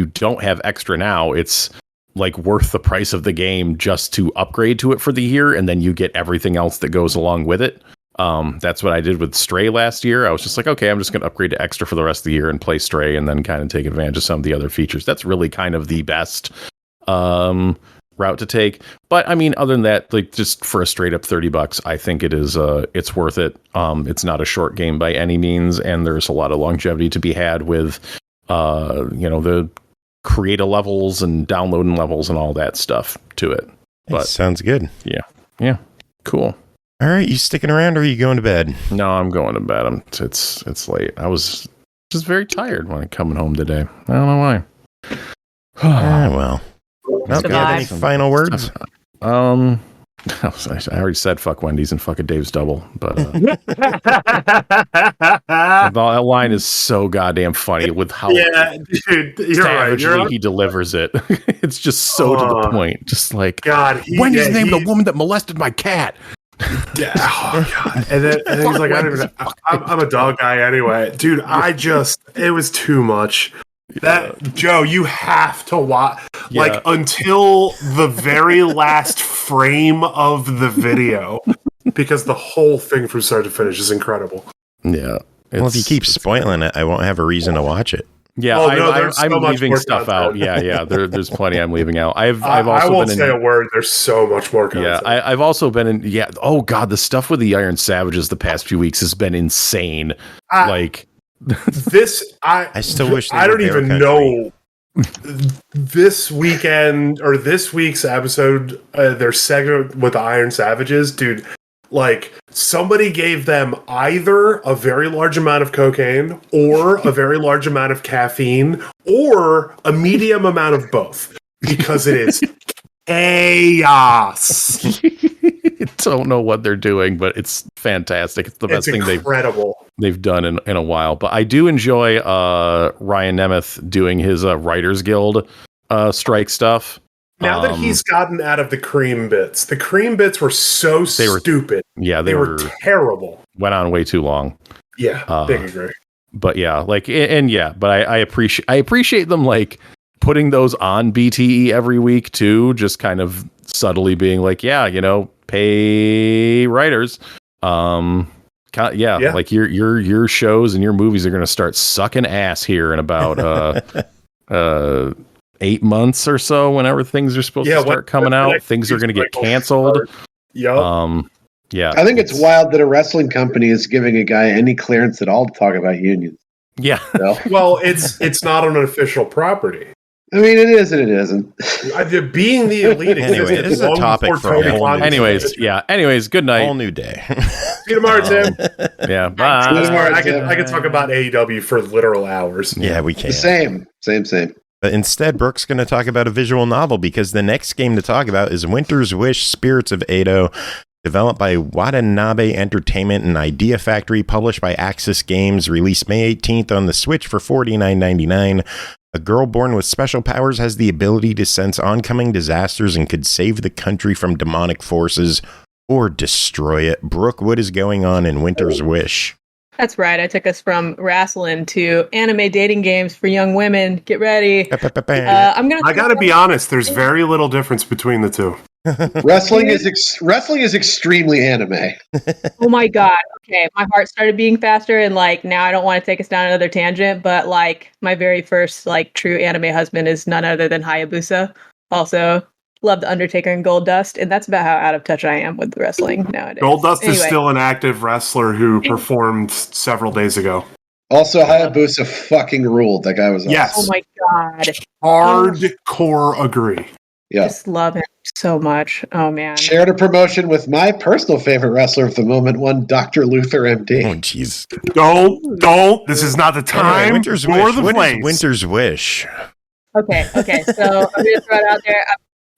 don't have Extra now, it's like worth the price of the game just to upgrade to it for the year, and then you get everything else that goes along with it. That's what I did with Stray last year. I was just like, okay, I'm just going to upgrade to extra for the rest of the year and play Stray, and then kind of take advantage of some of the other features. That's really kind of the best route to take. But I mean, other than that, like just for a straight up $30, I think it is it's worth it. It's not a short game by any means, and there's a lot of longevity to be had with the create levels and downloading levels and all that stuff to it. But sounds good. Yeah, cool. All right, you sticking around or are you going to bed? No, I'm going to bed. It's late. I was just very tired when I'm coming home today. I don't know why. Well. No, do you have any final words? I already said fuck Wendy's and fuck a Dave's Double, but that line is so goddamn funny with how dude, savagely he delivers it. It's just so to the point. Just like, God, Wendy's named the woman that molested my cat. God. And then he's like, I'm a dog guy anyway. Dude, it was too much. That Joe, you have to watch until the very last frame of the video, because the whole thing from start to finish is incredible. Yeah. Well, if you keep spoiling it, I won't have a reason to watch it. Yeah, I'm leaving stuff out. Yeah. There's plenty I'm leaving out. I won't say a word. There's so much more content. Yeah, I've also been in. Yeah. Oh God, the stuff with the Iron Savages the past few weeks has been insane. I still wish I don't even know this weekend or this week's episode, their segment with the Iron Savages, dude. Like, somebody gave them either a very large amount of cocaine or a very large amount of caffeine or a medium amount of both, because it is chaos. Don't know what they're doing, but it's fantastic. It's the best thing they've done in a while. But I do enjoy Ryan Nemeth doing his Writers Guild strike stuff. Now that he's gotten out of the cream bits were so stupid. Yeah, they were terrible. Went on way too long. Yeah, big agree. But yeah, but I appreciate them like putting those on BTE every week too, just kind of subtly being like, pay writers. Like your shows and your movies are going to start sucking ass here in about 8 months or so, whenever things are supposed to start coming out. Things are going to get canceled. Yep. I think it's wild that a wrestling company is giving a guy any clearance at all to talk about unions. Yeah. Well, it's not an official property. I mean, it is and it isn't. Being the elite anyway, this is a topic for a whole new Anyways, good night. Whole new day. See you tomorrow, Tim. Yeah, bye. I can talk about AEW for literal hours. Yeah, we can. Same. But instead, Brooke's going to talk about a visual novel, because the next game to talk about is Winter's Wish Spirits of Edo, developed by Watanabe Entertainment and Idea Factory, published by Aksys Games, released May 18th on the Switch for $49.99. A girl born with special powers has the ability to sense oncoming disasters and could save the country from demonic forces or destroy it. Brooke, what is going on in Winter's Wish? That's right. I took us from wrestling to anime dating games for young women. Get ready. I gotta be honest. There's very little difference between the two. Wrestling is extremely anime. Oh my God. Okay, my heart started beating faster, and now I don't want to take us down another tangent, but my very first true anime husband is none other than Hayabusa. Also, love the Undertaker and Goldust, and that's about how out of touch I am with wrestling nowadays. Goldust is still an active wrestler who performed several days ago. Also, Hayabusa fucking ruled. That guy was awesome. Yes. Oh my God. Hardcore agree. Yeah. Just love him so much. Oh man. Shared a promotion with my personal favorite wrestler of the moment, one Dr. Luther MD. Oh jeez. Don't. This is not the time. Winter's Wish. What is Winter's Wish? Okay. So I'm gonna throw it out there.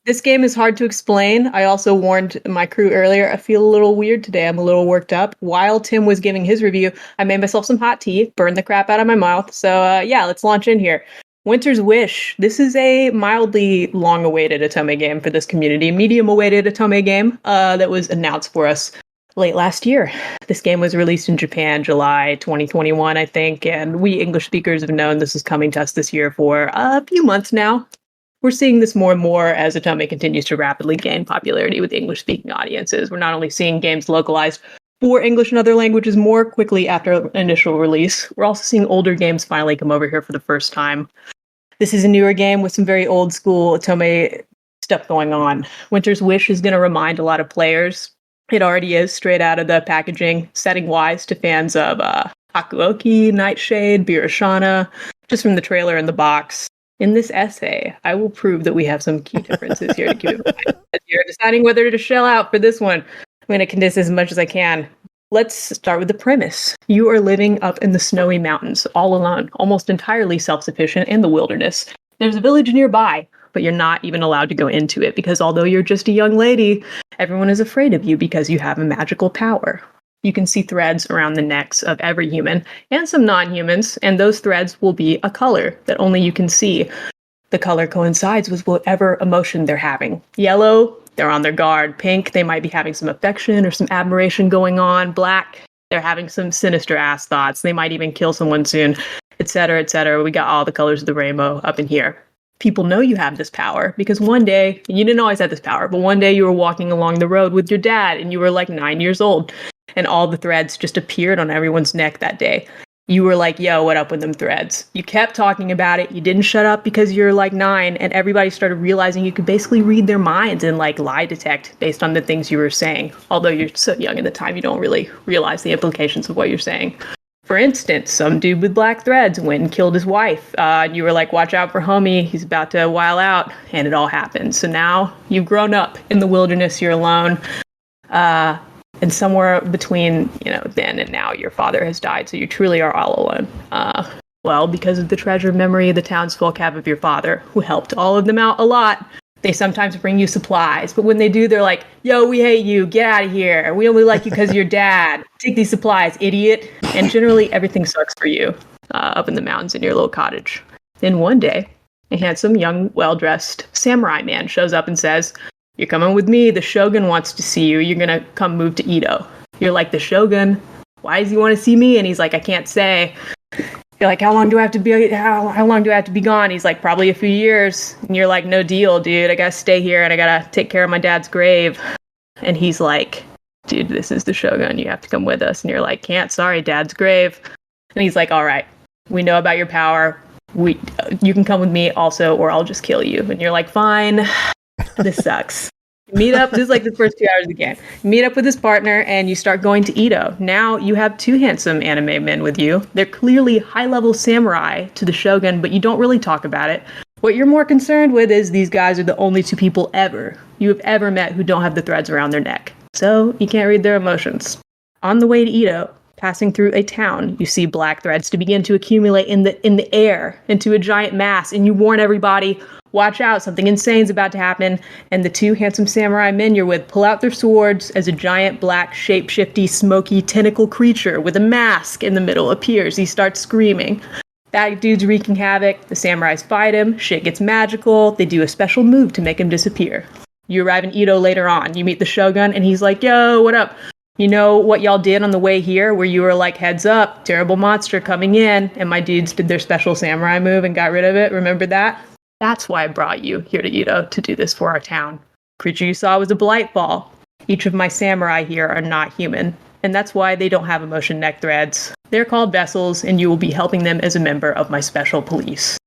This game is hard to explain. I also warned my crew earlier. I feel a little weird today. I'm a little worked up. While Tim was giving his review, I made myself some hot tea, burned the crap out of my mouth. So let's launch in here. Winter's Wish. This is a mildly long-awaited Otome game for this community. Medium-awaited Otome game that was announced for us late last year. This game was released in Japan, July 2021, I think, and we English speakers have known this is coming to us this year for a few months now. we're seeing this more and more as Otome continues to rapidly gain popularity with English-speaking audiences. We're not only seeing games localized for English and other languages more quickly after initial release, we're also seeing older games finally come over here for the first time. This is a newer game with some very old school Otome stuff going on. Winter's Wish is going to remind a lot of players. It already is straight out of the packaging, setting-wise to fans of Hakuoki, Nightshade, Birashana, just from the trailer and the box. In this essay, I will prove that we have some key differences here to keep in mind. As you're deciding whether to shell out for this one, I'm going to condense as much as I can. Let's start with the premise. You are living up in the snowy mountains, all alone, almost entirely self-sufficient in the wilderness. There's a village nearby, but you're not even allowed to go into it because although you're just a young lady, everyone is afraid of you because you have a magical power. You can see threads around the necks of every human and some non-humans, and those threads will be a color that only you can see. The color coincides with whatever emotion they're having. Yellow, they're on their guard. Pink, they might be having some affection or some admiration going on. Black, they're having some sinister-ass thoughts. They might even kill someone soon, etc., etc. We got all the colors of the rainbow up in here. People know you have this power because one day, you didn't always have this power, but one day you were walking along the road with your dad and you were like 9 years old. And all the threads just appeared on everyone's neck that day. You were like, yo, what up with them threads? You kept talking about it. You didn't shut up because you're like 9. And everybody started realizing you could basically read their minds and like lie detect based on the things you were saying. Although you're so young at the time, you don't really realize the implications of what you're saying. For instance, some dude with black threads went and killed his wife. And you were like, watch out for homie. He's about to while out. And it all happened. So now you've grown up in the wilderness. You're alone. And somewhere between, then and now, your father has died, so you truly are all alone. Well, because of the treasured memory the townsfolk have of your father, who helped all of them out a lot, they sometimes bring you supplies. But when they do, they're like, yo, we hate you, get out of here. We only like you because you're dad. Take these supplies, idiot. And generally, everything sucks for you up in the mountains in your little cottage. Then one day, a handsome, young, well-dressed samurai man shows up and says, you're coming with me. The Shogun wants to see you. You're going to come move to Edo. You're like, the Shogun? Why does he want to see me? And he's like, I can't say. You're like, how long do I have to be gone? He's like, probably a few years. And you're like, no deal, dude. I got to stay here and I got to take care of my dad's grave. And he's like, dude, this is the Shogun. You have to come with us. And you're like, can't. Sorry, dad's grave. And he's like, all right, we know about your power. You can come with me also, or I'll just kill you. And you're like, fine. This sucks. Meet up. This is like the first 2 hours of the game. Meet up with his partner and you start going to Edo. Now you have 2 handsome anime men with you. They're clearly high-level samurai to the Shogun, but you don't really talk about it. What you're more concerned with is these guys are the only 2 people you have ever met who don't have the threads around their neck. So you can't read their emotions. On the way to Edo, passing through a town, you see black threads to begin to accumulate in the air into a giant mass, and you warn everybody, watch out, something insane's about to happen. And the 2 handsome samurai men you're with pull out their swords as a giant black shape-shifty smoky tentacle creature with a mask in the middle appears. He starts screaming. That dude's wreaking havoc. The samurais fight him. Shit gets magical. They do a special move to make him disappear. You arrive in Edo later on. You meet the Shogun and he's like, yo, what up? You know what y'all did on the way here where you were like, heads up, terrible monster coming in, and my dudes did their special samurai move and got rid of it. Remember that? That's why I brought you here to Edo, to do this for our town. The creature you saw was a blight ball. Each of my samurai here are not human, and that's why they don't have emotion neck threads. They're called vessels, and you will be helping them as a member of my special police.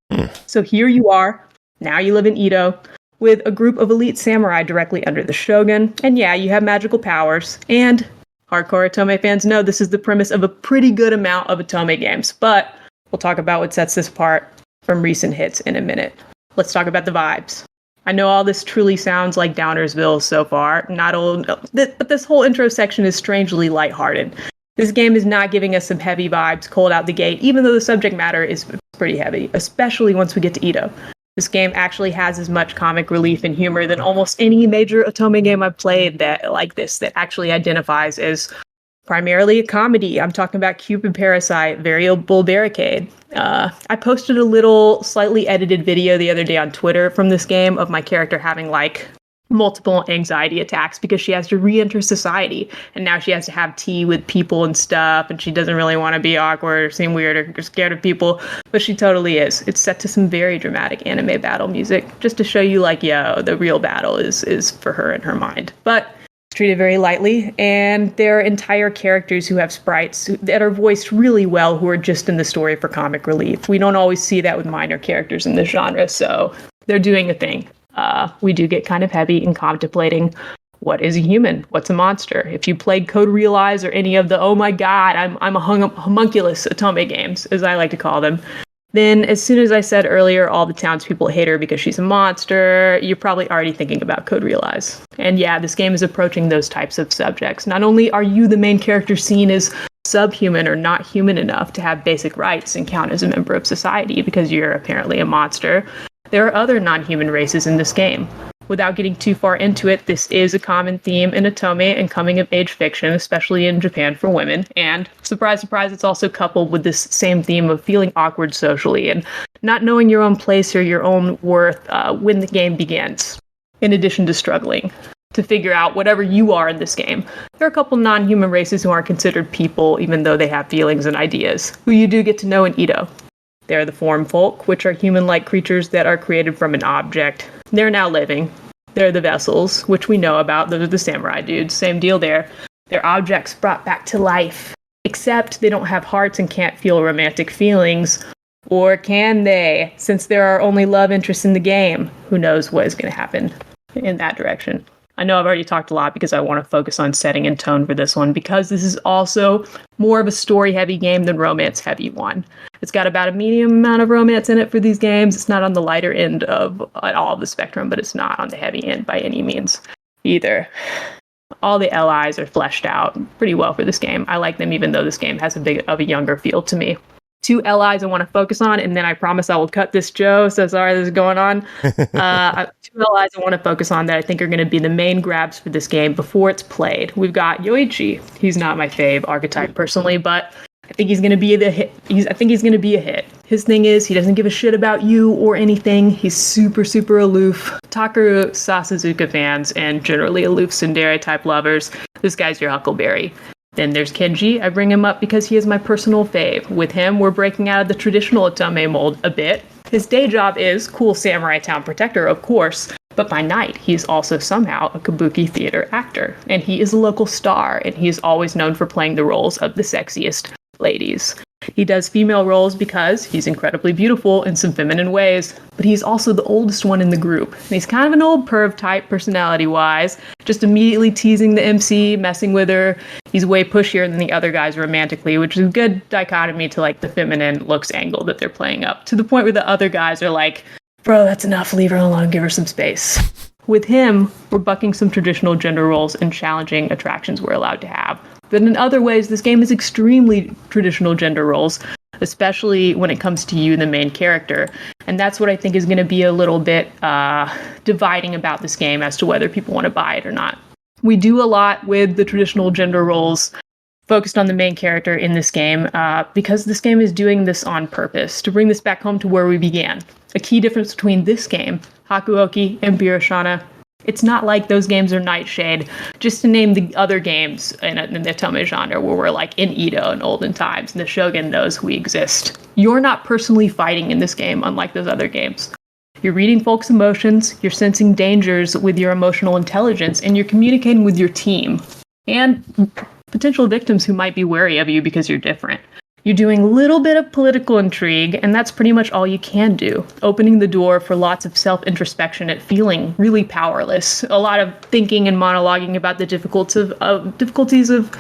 So here you are. Now you live in Edo, with a group of elite samurai directly under the Shogun, and yeah, you have magical powers, and hardcore Otome fans know this is the premise of a pretty good amount of Otome games, but we'll talk about what sets this apart from recent hits in a minute. Let's talk about the vibes. I know all this truly sounds like Downersville so far, but this whole intro section is strangely lighthearted. This game is not giving us some heavy vibes cold out the gate, even though the subject matter is pretty heavy, especially once we get to Edo. This game actually has as much comic relief and humor than almost any major Otome game I've played that actually identifies as primarily a comedy. I'm talking about Cupid Parasite, Variable Barricade. I posted a little slightly edited video the other day on Twitter from this game of my character having like multiple anxiety attacks because she has to re-enter society, and now she has to have tea with people and stuff, and she doesn't really want to be awkward or seem weird or scared of people, but she totally is. It's set to some very dramatic anime battle music just to show you, like, yo, the real battle is for her in her mind. But it's treated very lightly, and there are entire characters who have sprites that are voiced really well who are just in the story for comic relief. We don't always see that with minor characters in this genre, so they're doing a thing. We do get kind of heavy in contemplating what is a human, what's a monster. If you played Code Realize or any of the, oh my god, I'm a homunculus Otome games, as I like to call them, then as soon as I said earlier, all the townspeople hate her because she's a monster, you're probably already thinking about Code Realize. And yeah, this game is approaching those types of subjects. Not only are you, the main character, seen as subhuman or not human enough to have basic rights and count as a member of society because you're apparently a monster, there are other non-human races in this game. Without getting too far into it, this is a common theme in Otome and coming-of-age fiction, especially in Japan for women. And, surprise, surprise, it's also coupled with this same theme of feeling awkward socially and not knowing your own place or your own worth when the game begins, in addition to struggling to figure out whatever you are in this game. There are a couple non-human races who aren't considered people, even though they have feelings and ideas, who you do get to know in Ito. They're the form folk, which are human-like creatures that are created from an object. They're now living. They're the vessels, which we know about. Those are the samurai dudes. Same deal there. They're objects brought back to life. Except they don't have hearts and can't feel romantic feelings. Or can they? Since there are only love interests in the game, who knows what is going to happen in that direction. I know I've already talked a lot because I want to focus on setting and tone for this one, because this is also more of a story-heavy game than romance-heavy one. It's got about a medium amount of romance in it for these games. It's not on the lighter end of all of the spectrum, but it's not on the heavy end by any means either. All the LIs are fleshed out pretty well for this game. I like them even though this game has a bit of a younger feel to me. 2 LIs I want to focus on, and then I promise I will cut this, Joe. So sorry this is going on. 2 LIs I want to focus on that I think are going to be the main grabs for this game before it's played. We've got Yoichi. He's not my fave archetype personally, but I think he's going to be the hit. I think he's going to be a hit. His thing is he doesn't give a shit about you or anything. He's super, super aloof. Takaru Sasuzuka fans and generally aloof tsundere type lovers, this guy's your Huckleberry. Then there's Kenji. I bring him up because he is my personal fave. With him, we're breaking out of the traditional Otome mold a bit. His day job is cool samurai town protector, of course, but by night, he's also somehow a kabuki theater actor. And he is a local star, and he is always known for playing the roles of the sexiest ladies. He does female roles because he's incredibly beautiful in some feminine ways, but he's also the oldest one in the group. And he's kind of an old perv type personality-wise, just immediately teasing the MC, messing with her. He's way pushier than the other guys romantically, which is a good dichotomy to like the feminine looks angle that they're playing up, to the point where the other guys are like, bro, that's enough, leave her alone, give her some space. With him, we're bucking some traditional gender roles and challenging attractions we're allowed to have. But in other ways, this game is extremely traditional gender roles, especially when it comes to you, the main character. And that's what I think is going to be a little bit dividing about this game as to whether people want to buy it or not. We do a lot with the traditional gender roles focused on the main character in this game because this game is doing this on purpose, to bring this back home to where we began. A key difference between this game, Hakuoki, and Biroshana, it's not like those games are Nightshade, just to name the other games in the Otome genre where we're like in Edo in olden times, and the Shogun knows we exist. You're not personally fighting in this game, unlike those other games. You're reading folks' emotions, you're sensing dangers with your emotional intelligence, and you're communicating with your team, and potential victims who might be wary of you because you're different. You're doing a little bit of political intrigue, and that's pretty much all you can do, opening the door for lots of self-introspection and feeling really powerless. A lot of thinking and monologuing about the difficulties of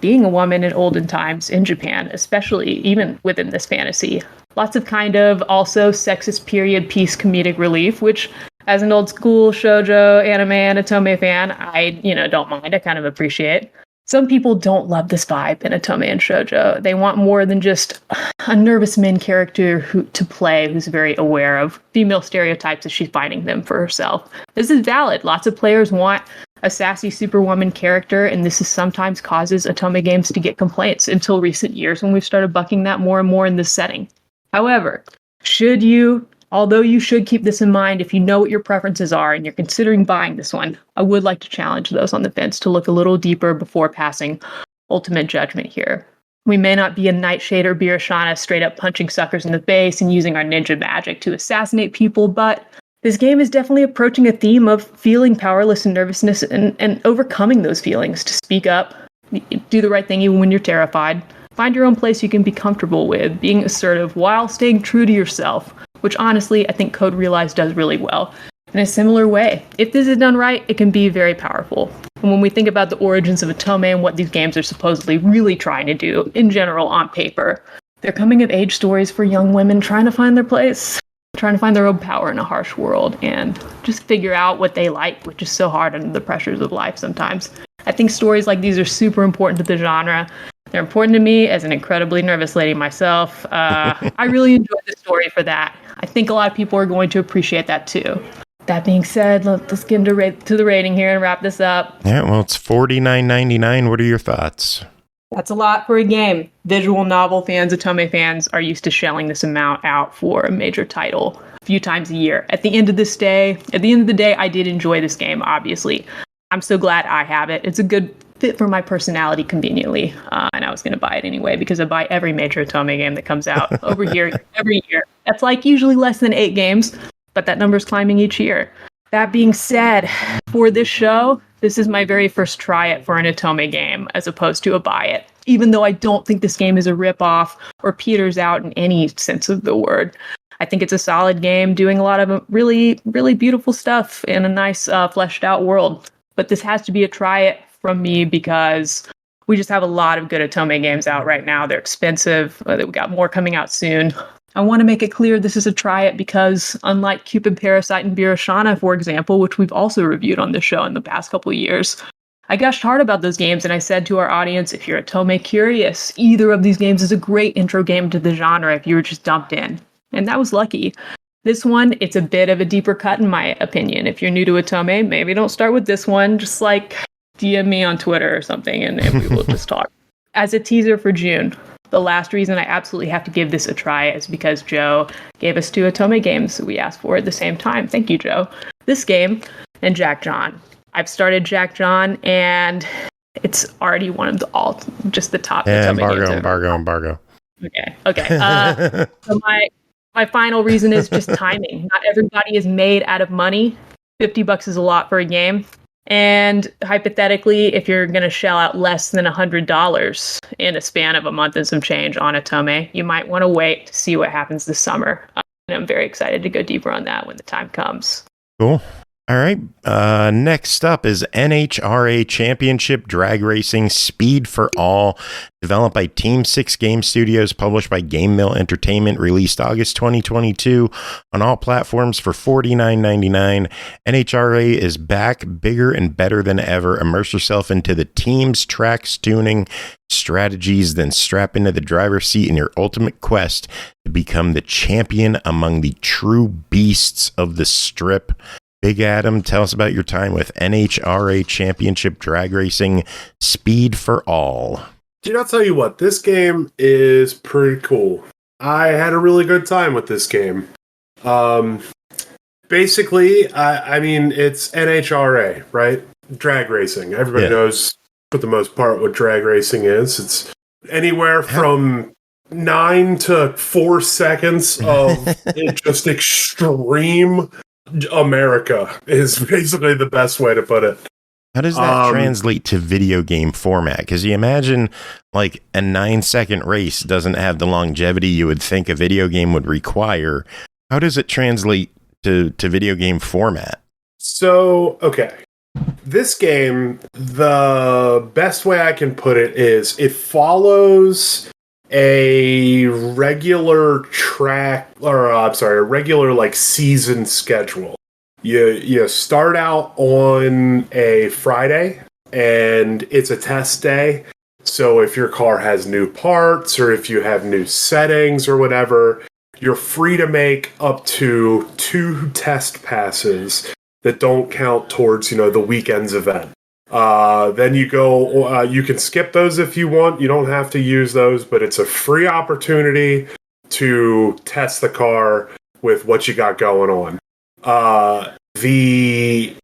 being a woman in olden times in Japan, especially even within this fantasy. Lots of kind of also sexist period piece comedic relief, which as an old school shoujo, anime, and Otome fan, I don't mind. I kind of appreciate. Some people don't love this vibe in Otome and shoujo. They want more than just a nervous main character to play who's very aware of female stereotypes as she's fighting them for herself. This is valid. Lots of players want a sassy superwoman character, and this is sometimes causes Otome games to get complaints until recent years when we've started bucking that more and more in this setting. However, should you Although you should keep this in mind if you know what your preferences are and you're considering buying this one, I would like to challenge those on the fence to look a little deeper before passing ultimate judgment here. We may not be a Nightshade or Birashana straight up punching suckers in the face and using our ninja magic to assassinate people, but this game is definitely approaching a theme of feeling powerless and nervousness and overcoming those feelings to speak up, do the right thing even when you're terrified, find your own place you can be comfortable with, being assertive while staying true to yourself, which honestly I think Code Realize does really well. In a similar way, if this is done right, it can be very powerful. And when we think about the origins of Otome and what these games are supposedly really trying to do, in general, on paper, they're coming-of-age stories for young women trying to find their place, trying to find their own power in a harsh world, and just figure out what they like, which is so hard under the pressures of life sometimes. I think stories like these are super important to the genre. They're important to me as an incredibly nervous lady myself. I really enjoyed the story for that. I think a lot of people are going to appreciate that too. That being said, let's get into the rating here and wrap this up. Yeah, well, it's $49.99. What are your thoughts? That's a lot for a game. Visual novel fans, Otome fans, are used to shelling this amount out for a major title a few times a year. At the end of the day, I did enjoy this game, obviously. I'm so glad I have it. It's a good fit for my personality conveniently. And I was going to buy it anyway because I buy every major Otome game that comes out over here every year. That's like usually less than 8 games. But that number's climbing each year. That being said, for this show, this is my very first try it for an Otome game, as opposed to a buy it, even though I don't think this game is a ripoff or peters out in any sense of the word. I think it's a solid game, doing a lot of really, really beautiful stuff in a nice, fleshed out world. But this has to be a try it from me because we just have a lot of good Otome games out right now. They're expensive. We got more coming out soon. I want to make it clear this is a try it because unlike Cupid Parasite and Birashana, for example, which we've also reviewed on this show in the past couple of years, I gushed hard about those games and I said to our audience, if you're Otome curious, either of these games is a great intro game to the genre if you were just dumped in. And that was lucky. This one, it's a bit of a deeper cut in my opinion. If you're new to Otome, maybe don't start with this one. Just like DM me on Twitter or something and we will just talk. As a teaser for June, the last reason I absolutely have to give this a try is because Joe gave us 2 Otome games that we asked for at the same time. Thank you, Joe. This game and Jack John. I've started Jack John and it's already one of the top Otome games. Embargo. Okay. So my final reason is just timing. Not everybody is made out of money. $50 is a lot for a game. And hypothetically, if you're going to shell out less than $100 in a span of a month and some change on Otome, you might want to wait to see what happens this summer. And I'm very excited to go deeper on that when the time comes. Cool. All right. Next up is NHRA Championship Drag Racing Speed for All, developed by Team 6 Game Studios, published by GameMill Entertainment, released August 2022 on all platforms for $49.99. NHRA is back, bigger and better than ever. Immerse yourself into the team's tracks, tuning, strategies, then strap into the driver's seat in your ultimate quest to become the champion among the true beasts of the strip. Big Adam, tell us about your time with NHRA Championship Drag Racing Speed for All. Dude, I'll tell you what, this game is pretty cool. I had a really good time with this game. Basically, I mean, it's NHRA, right? Drag racing. Everybody knows, for the most part, what drag racing is. It's anywhere from 9 to 4 seconds of just extreme America is basically the best way to put it. How does that translate to video game format? Because you imagine like a 9-second race doesn't have the longevity you would think a video game would require. How does it translate to video game format? So, okay. This game, the best way I can put it is it follows a regular a regular like season schedule. You start out on a Friday and it's a test day. So if your car has new parts or if you have new settings or whatever, you're free to make up to 2 test passes that don't count towards, the weekend's event. Then you go, you can skip those if you want. You don't have to use those, but it's a free opportunity to test the car with what you got going on. The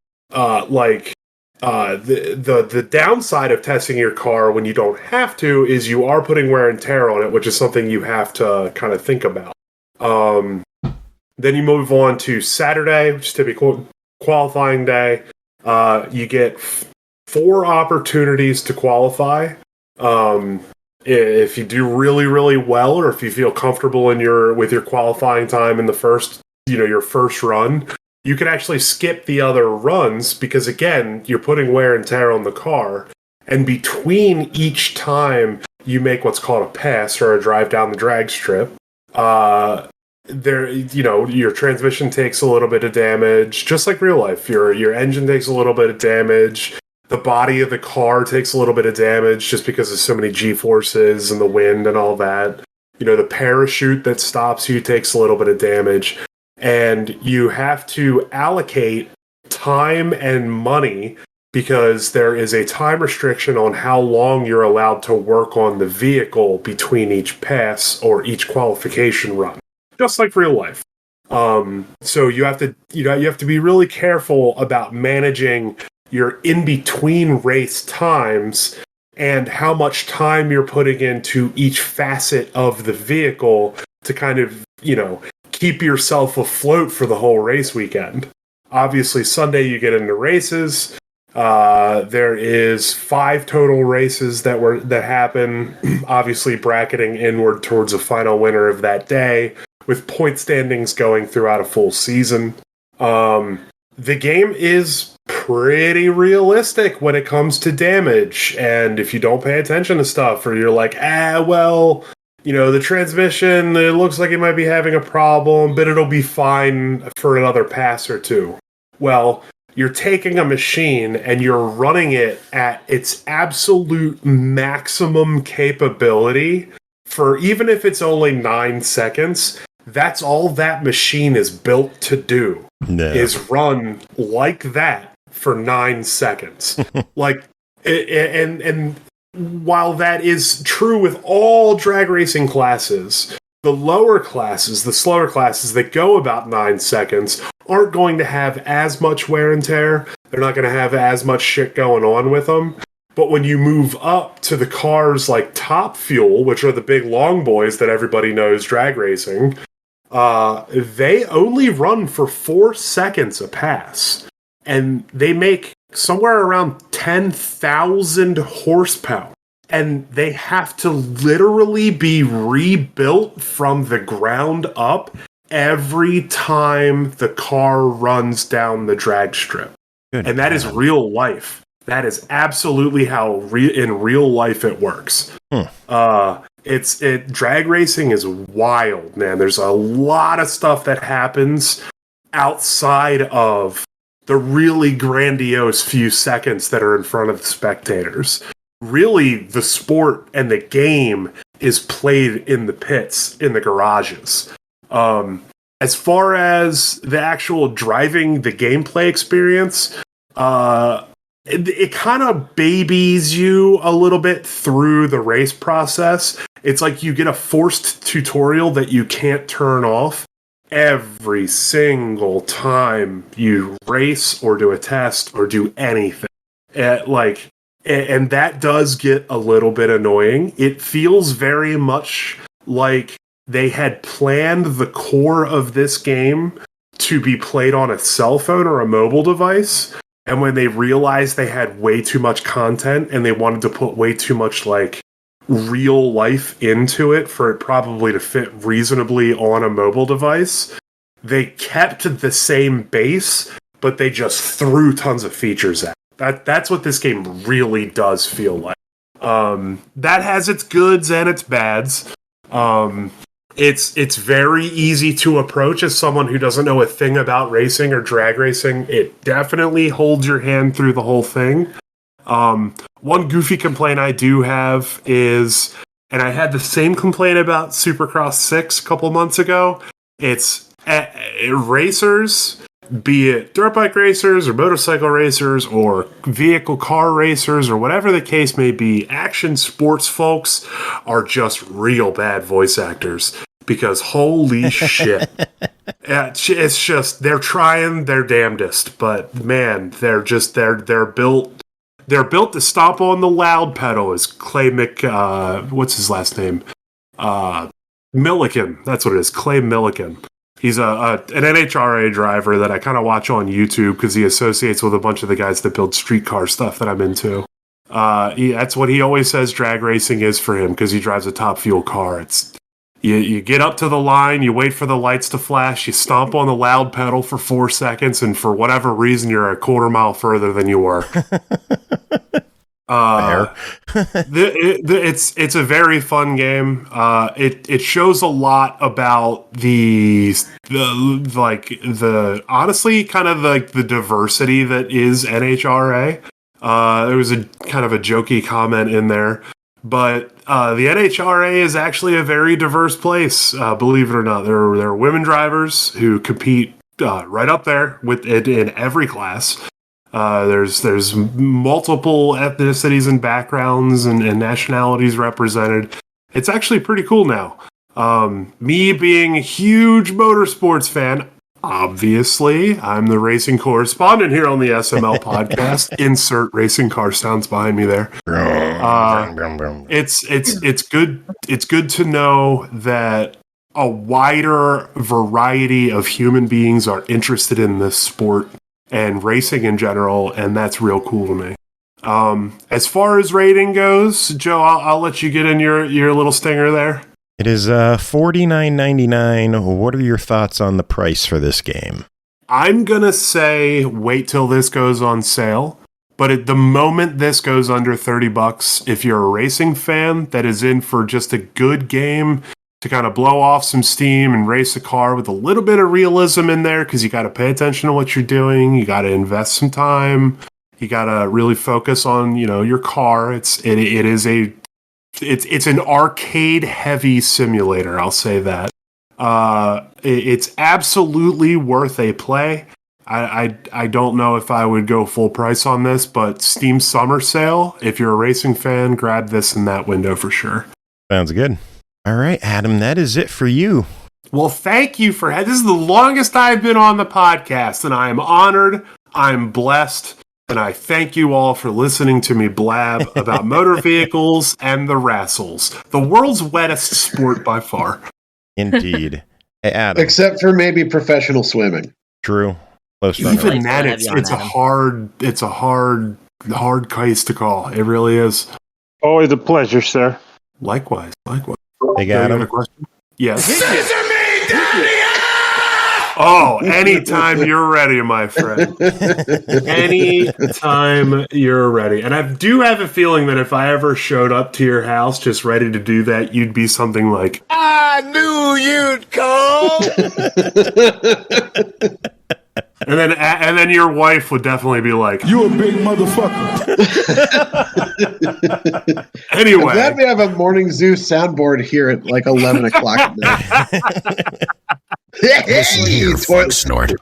downside of testing your car when you don't have to is you are putting wear and tear on it, which is something you have to kind of think about. Then you move on to Saturday, which is typically qualifying day. You get 4 opportunities to qualify. If you do really, really well, or if you feel comfortable with your qualifying time in the first, your first run, you can actually skip the other runs because, again, you're putting wear and tear on the car. And between each time you make what's called a pass or a drive down the drag strip, your transmission takes a little bit of damage, just like real life. Your engine takes a little bit of damage. The body of the car takes a little bit of damage just because of so many G-forces and the wind and all that. The parachute that stops you takes a little bit of damage. And you have to allocate time and money because there is a time restriction on how long you're allowed to work on the vehicle between each pass or each qualification run. Just like real life. So you have to be really careful about managing your in-between race times and how much time you're putting into each facet of the vehicle to kind of, keep yourself afloat for the whole race weekend. Obviously, Sunday you get into races. There is 5 total races that happen, obviously bracketing inward towards a final winner of that day, with point standings going throughout a full season. The game is pretty realistic when it comes to damage, and if you don't pay attention to stuff, or you're like, the transmission, it looks like it might be having a problem, but it'll be fine for another pass or 2. Well, you're taking a machine and you're running it at its absolute maximum capability for, even if it's only 9 seconds, that's all that machine is built to do, is run like that for 9 seconds. And while that is true with all drag racing classes, the lower classes, the slower classes that go about 9 seconds aren't going to have as much wear and tear. They're not going to have as much shit going on with them. But when you move up to the cars like Top Fuel, which are the big long boys that everybody knows drag racing, they only run for 4 seconds a pass. And they make somewhere around 10,000 horsepower. And they have to literally be rebuilt from the ground up every time the car runs down the drag strip. And that is real life. That is absolutely how in real life it works. Drag racing is wild, man. There's a lot of stuff that happens outside of the really grandiose few seconds that are in front of the spectators. Really, the sport and the game is played in the pits, in the garages. As far as the actual driving, the gameplay experience, it kind of babies you a little bit through the race process. It's like you get a forced tutorial that you can't turn off every single time you race or do a test or do anything. And that does get a little bit annoying. It feels very much like they had planned the core of this game to be played on a cell phone or a mobile device. And when they realized they had way too much content and they wanted to put way too much real life into it for it probably to fit reasonably on a mobile device, they kept the same base, but they just threw tons of features at it. That's what this game really does feel like. That has its goods and its bads. It's very easy to approach as someone who doesn't know a thing about racing or drag racing. It definitely holds your hand through the whole thing. One goofy complaint I do have is, and I had the same complaint about Supercross 6 a couple months ago, it's racers, be it dirt bike racers or motorcycle racers or vehicle car racers or whatever the case may be, action sports folks are just real bad voice actors because holy shit. Yeah, it's just they're trying their damnedest, but man, they're built to stomp on the loud pedal. As Clay what's his last name? Milliken. That's what it is. Clay Milliken. He's an NHRA driver that I kind of watch on YouTube because he associates with a bunch of the guys that build streetcar stuff that I'm into. That's what he always says drag racing is for him because he drives a top fuel car. It's you get up to the line, you wait for the lights to flash, you stomp on the loud pedal for 4 seconds, and for whatever reason, you're a quarter mile further than you were. It's a very fun game. It shows a lot about the honestly kind of the diversity that is NHRA. There was a kind of a jokey comment in there, but the NHRA is actually a very diverse place. Believe it or not, there are women drivers who compete right up there with it in every class. There's multiple ethnicities and backgrounds and nationalities represented. It's actually pretty cool now. Me being a huge motorsports fan, obviously, I'm the racing correspondent here on the SML podcast. Insert racing car sounds behind me there. It's good. It's good to know that a wider variety of human beings are interested in this sport and racing in general, and that's real cool to me. As far as rating goes, Joe, I'll let you get in your little stinger there. It is $49.99. What are your thoughts on the price for this game? I'm gonna say wait till this goes on sale. But at the moment this goes under $30, if you're a racing fan that is in for just a good game to kind of blow off some steam and race a car with a little bit of realism in there, because you got to pay attention to what you're doing, you got to invest some time, you got to really focus on your car. It's an arcade heavy simulator. I'll say that. It's absolutely worth a play. I don't know if I would go full price on this, but Steam Summer Sale, if you're a racing fan, grab this in that window for sure. Sounds good. All right, Adam, that is it for you. Well, thank you for this is the longest I've been on the podcast, and I am honored, I'm blessed, and I thank you all for listening to me blab about motor vehicles and the wrasslers, the world's wettest sport by far. Indeed. Hey, Adam. Except for maybe professional swimming. True. Even that, it's a hard case to call. It really is. Always a pleasure, sir. Likewise. Hey, Adam. Yes. Scissor me, Daddy! Oh, anytime you're ready, my friend. Anytime you're ready. And I do have a feeling that if I ever showed up to your house just ready to do that, you'd be something like, I knew you'd come! And then your wife would definitely be like, You a big motherfucker. Anyway. I'm glad we have a Morning Zoo soundboard here at like 11 o'clock at night. Hey, toilet snort.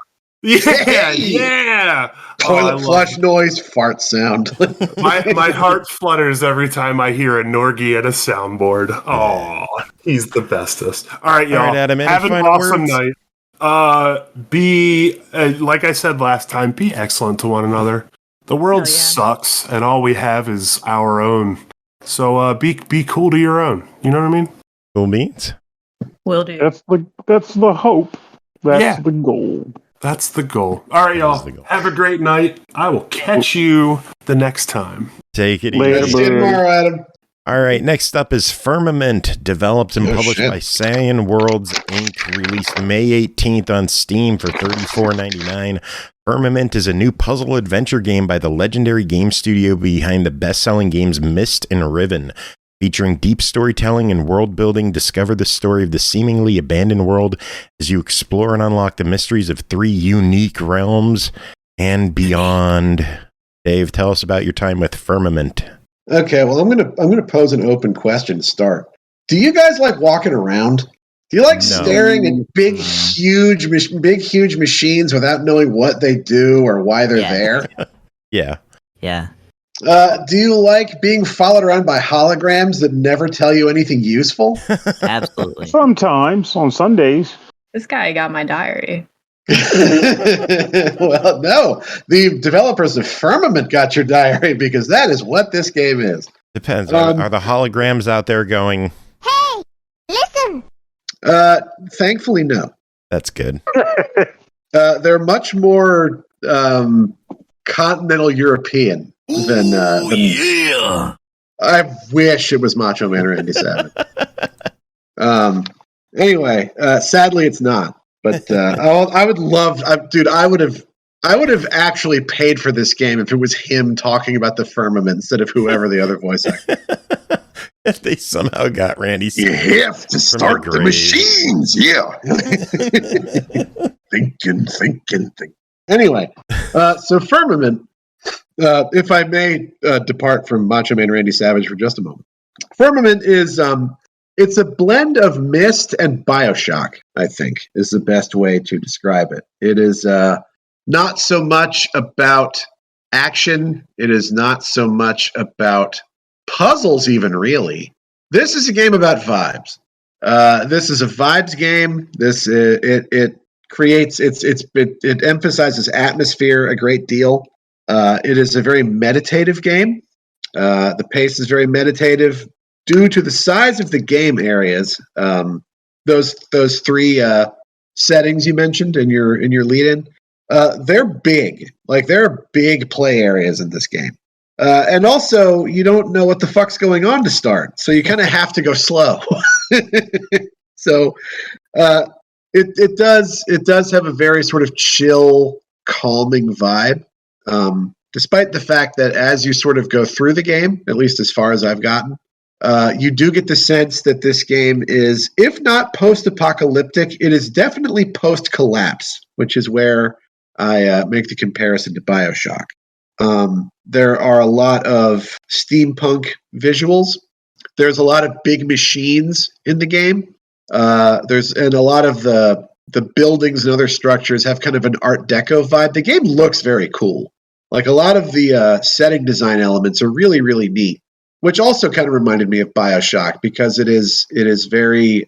Yeah. Toilet flush noise, fart sound. my heart flutters every time I hear a Norgie at a soundboard. Oh, he's the bestest. All right, y'all. All right, Adam, have an awesome night. Be like I said last time, be excellent to one another. The world sucks, and all we have is our own. So be cool to your own. You know what I mean? Cool beans. Will do. That's the hope. That's the goal. That's the goal. All right, y'all. Have a great night. I will catch you the next time. Take it Later, easy. tomorrow, Adam. All right, next up is Firmament, developed and published by Cyan Worlds Inc., released May 18th on Steam for $34.99. Firmament is a new puzzle adventure game by the legendary game studio behind the best-selling games Myst and Riven. Featuring deep storytelling and world building, discover the story of the seemingly abandoned world as you explore and unlock the mysteries of 3 unique realms and beyond. Dave, tell us about your time with Firmament. Okay, well, I'm gonna pose an open question to start. Do you guys like walking around? Do you like staring at big, huge machines without knowing what they do or why they're there? Yeah. Do you like being followed around by holograms that never tell you anything useful? Absolutely. Sometimes on Sundays. This guy got my diary. Well, no. The developers of Firmament got your diary because that is what this game is. Depends. Are the holograms out there going, Hey, listen! Thankfully, no. That's good. They're much more continental European than. Yeah. I wish it was Macho Man or Randy Savage. Anyway, sadly, it's not. But I would love, dude. I would have actually paid for this game if it was him talking about the Firmament instead of whoever the other voice actor. If they somehow got Randy, you have to start the machines. Yeah. Thinking. Anyway, so Firmament. If I may depart from Macho Man Randy Savage for just a moment, Firmament is it's a blend of Myst and BioShock, I think, is the best way to describe it. It is not so much about action. It is not so much about puzzles, even, really. This is a game about vibes. This is a vibes game. It creates, it emphasizes atmosphere a great deal. It is a very meditative game. The pace is very meditative. Due to the size of the game areas, those three settings you mentioned in your lead-in, they're big. Like, there are big play areas in this game, and also you don't know what the fuck's going on to start, so you kind of have to go slow. So it does have a very sort of chill, calming vibe. Despite the fact that as you sort of go through the game, at least as far as I've gotten. You do get the sense that this game is, if not post-apocalyptic, it is definitely post-collapse, which is where I make the comparison to BioShock. There are a lot of steampunk visuals. There's a lot of big machines in the game. And a lot of the buildings and other structures have kind of an Art Deco vibe. The game looks very cool. Like, a lot of the setting design elements are really, really neat. Which also kind of reminded me of BioShock because it is very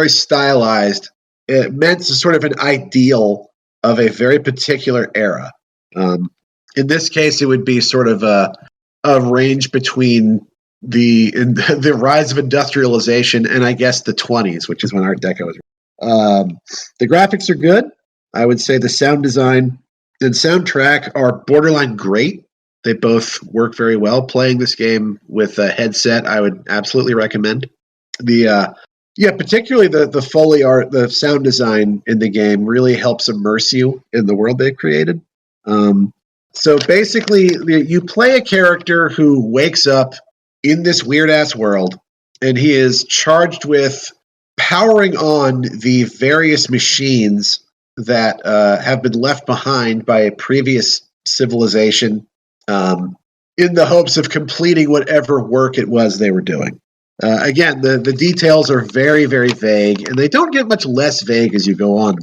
stylized. It meant sort of an ideal of a very particular era. In this case, it would be sort of a range between the rise of industrialization and I guess the 20s, which is when Art Deco was. The graphics are good. I would say the sound design and soundtrack are borderline great. They both work very well. Playing this game with a headset, I would absolutely recommend. Particularly the Foley art, the sound design in the game really helps immerse you in the world they've created. So basically, you play a character who wakes up in this weird-ass world, and he is charged with powering on the various machines that have been left behind by a previous civilization, in the hopes of completing whatever work it was they were doing. Again, the details are very, very vague, and they don't get much less vague as you go on.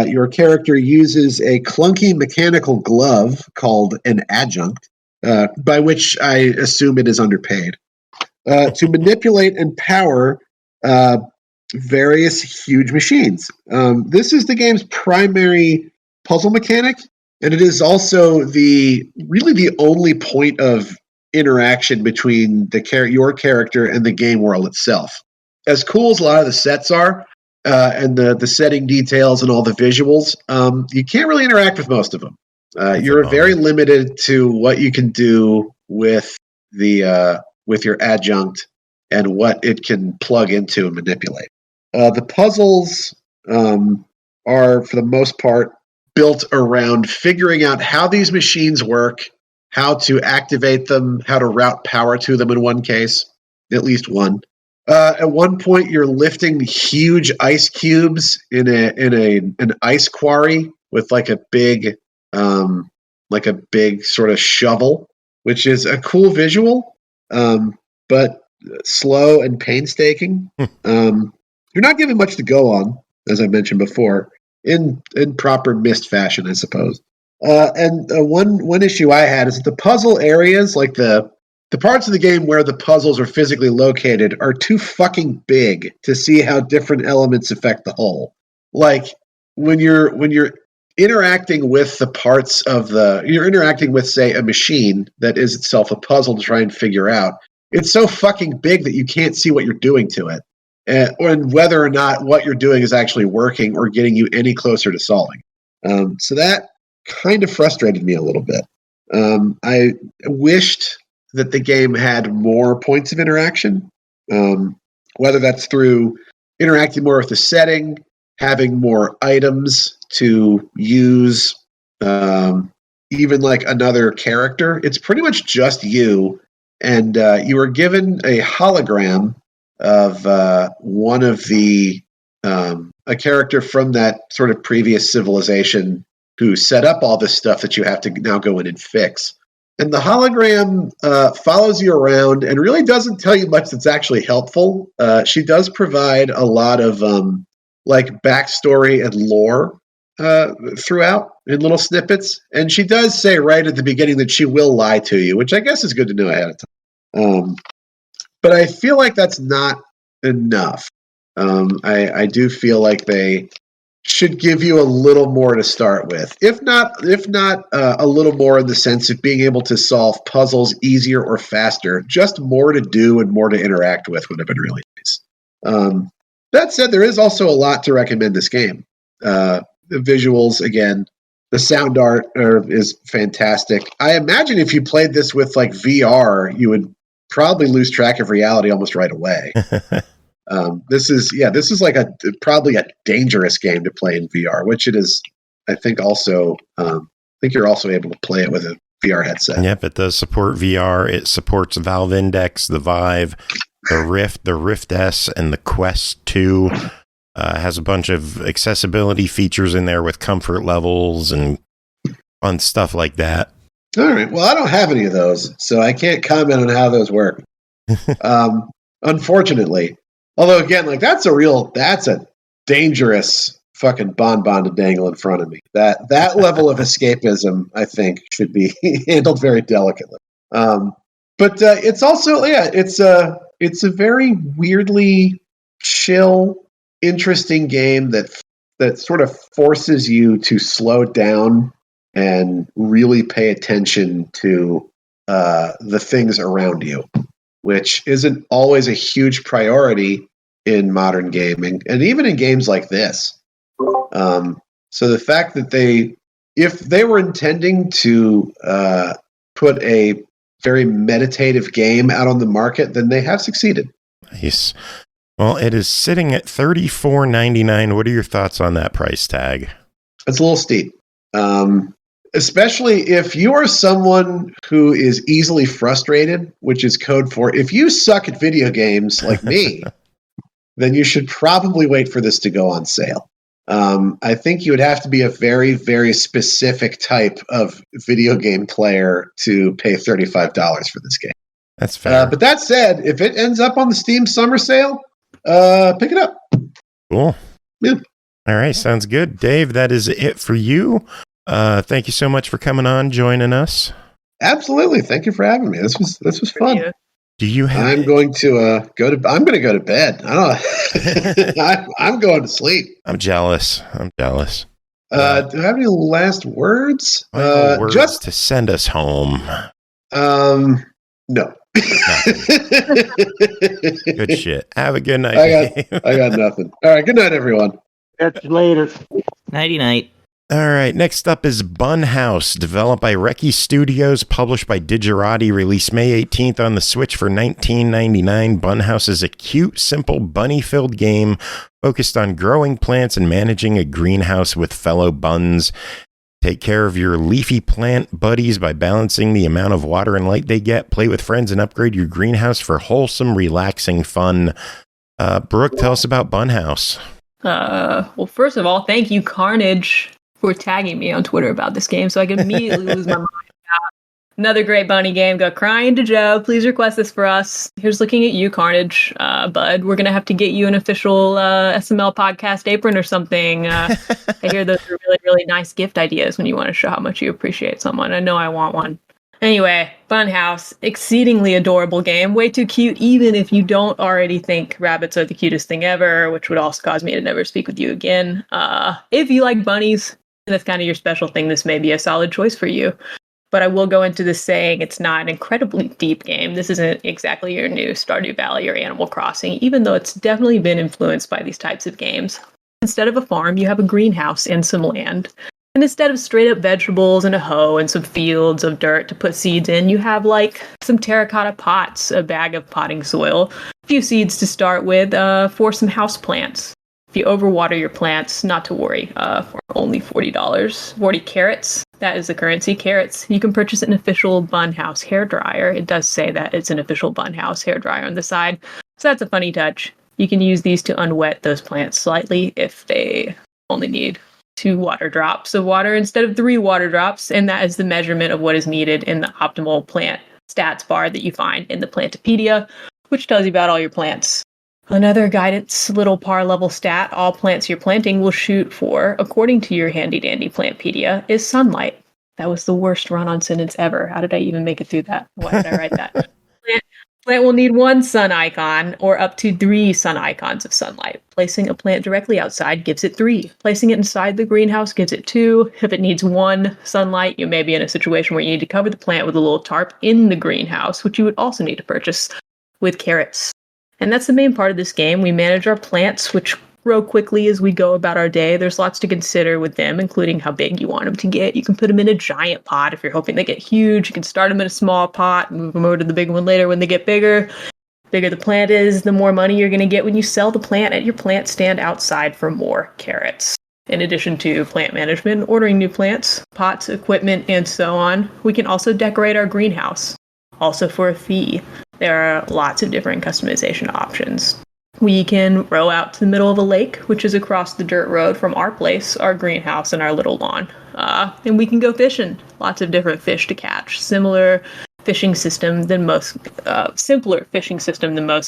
Your character uses a clunky mechanical glove called an adjunct, by which I assume it is underpaid, to manipulate and power various huge machines. This is the game's primary puzzle mechanic, and it is also really the only point of interaction between your character and the game world itself. As cool as a lot of the sets are, and the setting details and all the visuals, you can't really interact with most of them. You're very limited to what you can do with your adjunct and what it can plug into and manipulate. The puzzles are, for the most part, built around figuring out how these machines work, how to activate them, how to route power to them in one case, at least one. At one point, you're lifting huge ice cubes in an ice quarry with like a big sort of shovel, which is a cool visual, but slow and painstaking. You're not given much to go on, as I mentioned before, in proper Myst fashion, I suppose. And one issue I had is that the puzzle areas, like the the parts of the game where the puzzles are physically located are too fucking big to see how different elements affect the whole. Like when you're interacting with the parts of you're interacting with, say, a machine that is itself a puzzle to try and figure out. It's so fucking big that you can't see what you're doing to it, and whether or not what you're doing is actually working or getting you any closer to solving. So that kind of frustrated me a little bit. I wished that the game had more points of interaction, whether that's through interacting more with the setting, having more items to use, even like another character. It's pretty much just you, and you were given a hologram of one of the a character from that sort of previous civilization who set up all this stuff that you have to now go in and fix. And the hologram follows you around and really doesn't tell you much that's actually helpful. She does provide a lot of like backstory and lore throughout in little snippets. And she does say right at the beginning that she will lie to you, which I guess is good to know ahead of time. But I feel like that's not enough. I do feel like they should give you a little more to start with. If not a little more in the sense of being able to solve puzzles easier or faster, just more to do and more to interact with would have been really nice. That said, there is also a lot to recommend this game. The visuals, again, the sound art is fantastic. I imagine if you played this with like VR, you would probably lose track of reality almost right away. This is like probably a dangerous game to play in VR, which it is. I think also, I think you're also able to play it with a VR headset. Yep, it does support VR. It supports Valve Index, the Vive, the Rift S, and the Quest 2. Has a bunch of accessibility features in there with comfort levels and fun stuff like that. All right. Well, I don't have any of those, so I can't comment on how those work. Unfortunately. Although, again, like that's a dangerous fucking bonbon to dangle in front of me. That level of escapism, I think, should be handled very delicately. But it's also, it's a very weirdly chill, interesting game that sort of forces you to slow down and really pay attention to the things around you, which isn't always a huge priority in modern gaming, and even in games like this. So the fact that if they were intending to put a very meditative game out on the market, then they have succeeded. Nice. Well, it is sitting at $34.99. What are your thoughts on that price tag? It's a little steep. Especially if you are someone who is easily frustrated, which is code for if you suck at video games like me, then you should probably wait for this to go on sale. I think you would have to be a very, very specific type of video game player to pay $35 for this game. That's fair. But that said, if it ends up on the Steam summer sale, pick it up. Cool. Yeah. All right. Sounds good. Dave, that is it for you. Thank you so much for coming on, joining us. Absolutely. Thank you for having me. This was fun. Do you have? I'm going to go to bed. I don't. I'm going to sleep. I'm jealous. Do I have any last words? Just to send us home. No. Good shit. Have a good night. I got nothing. All right. Good night, everyone. Catch you later. Nighty night. All right, next up is Bunhouse, developed by Reky Studios, published by Digerati, released May 18th on the Switch for $19.99. Bunhouse is a cute, simple, bunny-filled game focused on growing plants and managing a greenhouse with fellow buns. Take care of your leafy plant buddies by balancing the amount of water and light they get. Play with friends and upgrade your greenhouse for wholesome, relaxing fun. Brooke, tell us about Bunhouse. Well, first of all, thank you, Carnage, for tagging me on Twitter about this game so I could immediately lose my mind. Another great bunny game. Got crying to Joe. Please request this for us. Here's looking at you, Carnage. Bud, we're going to have to get you an official SML podcast apron or something. I hear those are really, really nice gift ideas when you want to show how much you appreciate someone. I know I want one. Anyway, Bunhouse, exceedingly adorable game. Way too cute, even if you don't already think rabbits are the cutest thing ever, which would also cause me to never speak with you again. If you like bunnies, and that's kind of your special thing, this may be a solid choice for you. But I will go into this saying it's not an incredibly deep game. This isn't exactly your new Stardew Valley or Animal Crossing, even though it's definitely been influenced by these types of games. Instead of a farm, you have a greenhouse and some land. And instead of straight up vegetables and a hoe and some fields of dirt to put seeds in, you have like some terracotta pots, a bag of potting soil, a few seeds to start with for some house plants. If you overwater your plants, not to worry, for only $40, 40 carrots. That is the currency, carrots. You can purchase an official Bunhouse hairdryer. It does say that it's an official Bunhouse hairdryer on the side. So that's a funny touch. You can use these to unwet those plants slightly if they only need 2 water drops of water instead of 3 water drops, and that is the measurement of what is needed in the optimal plant stats bar that you find in the Plantopedia, which tells you about all your plants. Another guidance little par level stat all plants you're planting will shoot for, according to your handy dandy Plantpedia, is sunlight. That was the worst run-on sentence ever. How did I even make it through that? Why did I write that? Plant will need 1 sun icon or up to 3 sun icons of sunlight. Placing a plant directly outside gives it 3. Placing it inside the greenhouse gives it 2. If it needs 1 sunlight, you may be in a situation where you need to cover the plant with a little tarp in the greenhouse, which you would also need to purchase with carrots. And that's the main part of this game. We manage our plants, which grow quickly as we go about our day. There's lots to consider with them, including how big you want them to get. You can put them in a giant pot if you're hoping they get huge. You can start them in a small pot, move them over to the big one later when they get bigger. The bigger the plant is, the more money you're going to get when you sell the plant at your plant stand outside for more carrots. In addition to plant management, ordering new plants, pots, equipment, and so on, we can also decorate our greenhouse, also for a fee. There are lots of different customization options. We can row out to the middle of a lake, which is across the dirt road from our place, our greenhouse, and our little lawn. And we can go fishing. Lots of different fish to catch. Simpler fishing system than most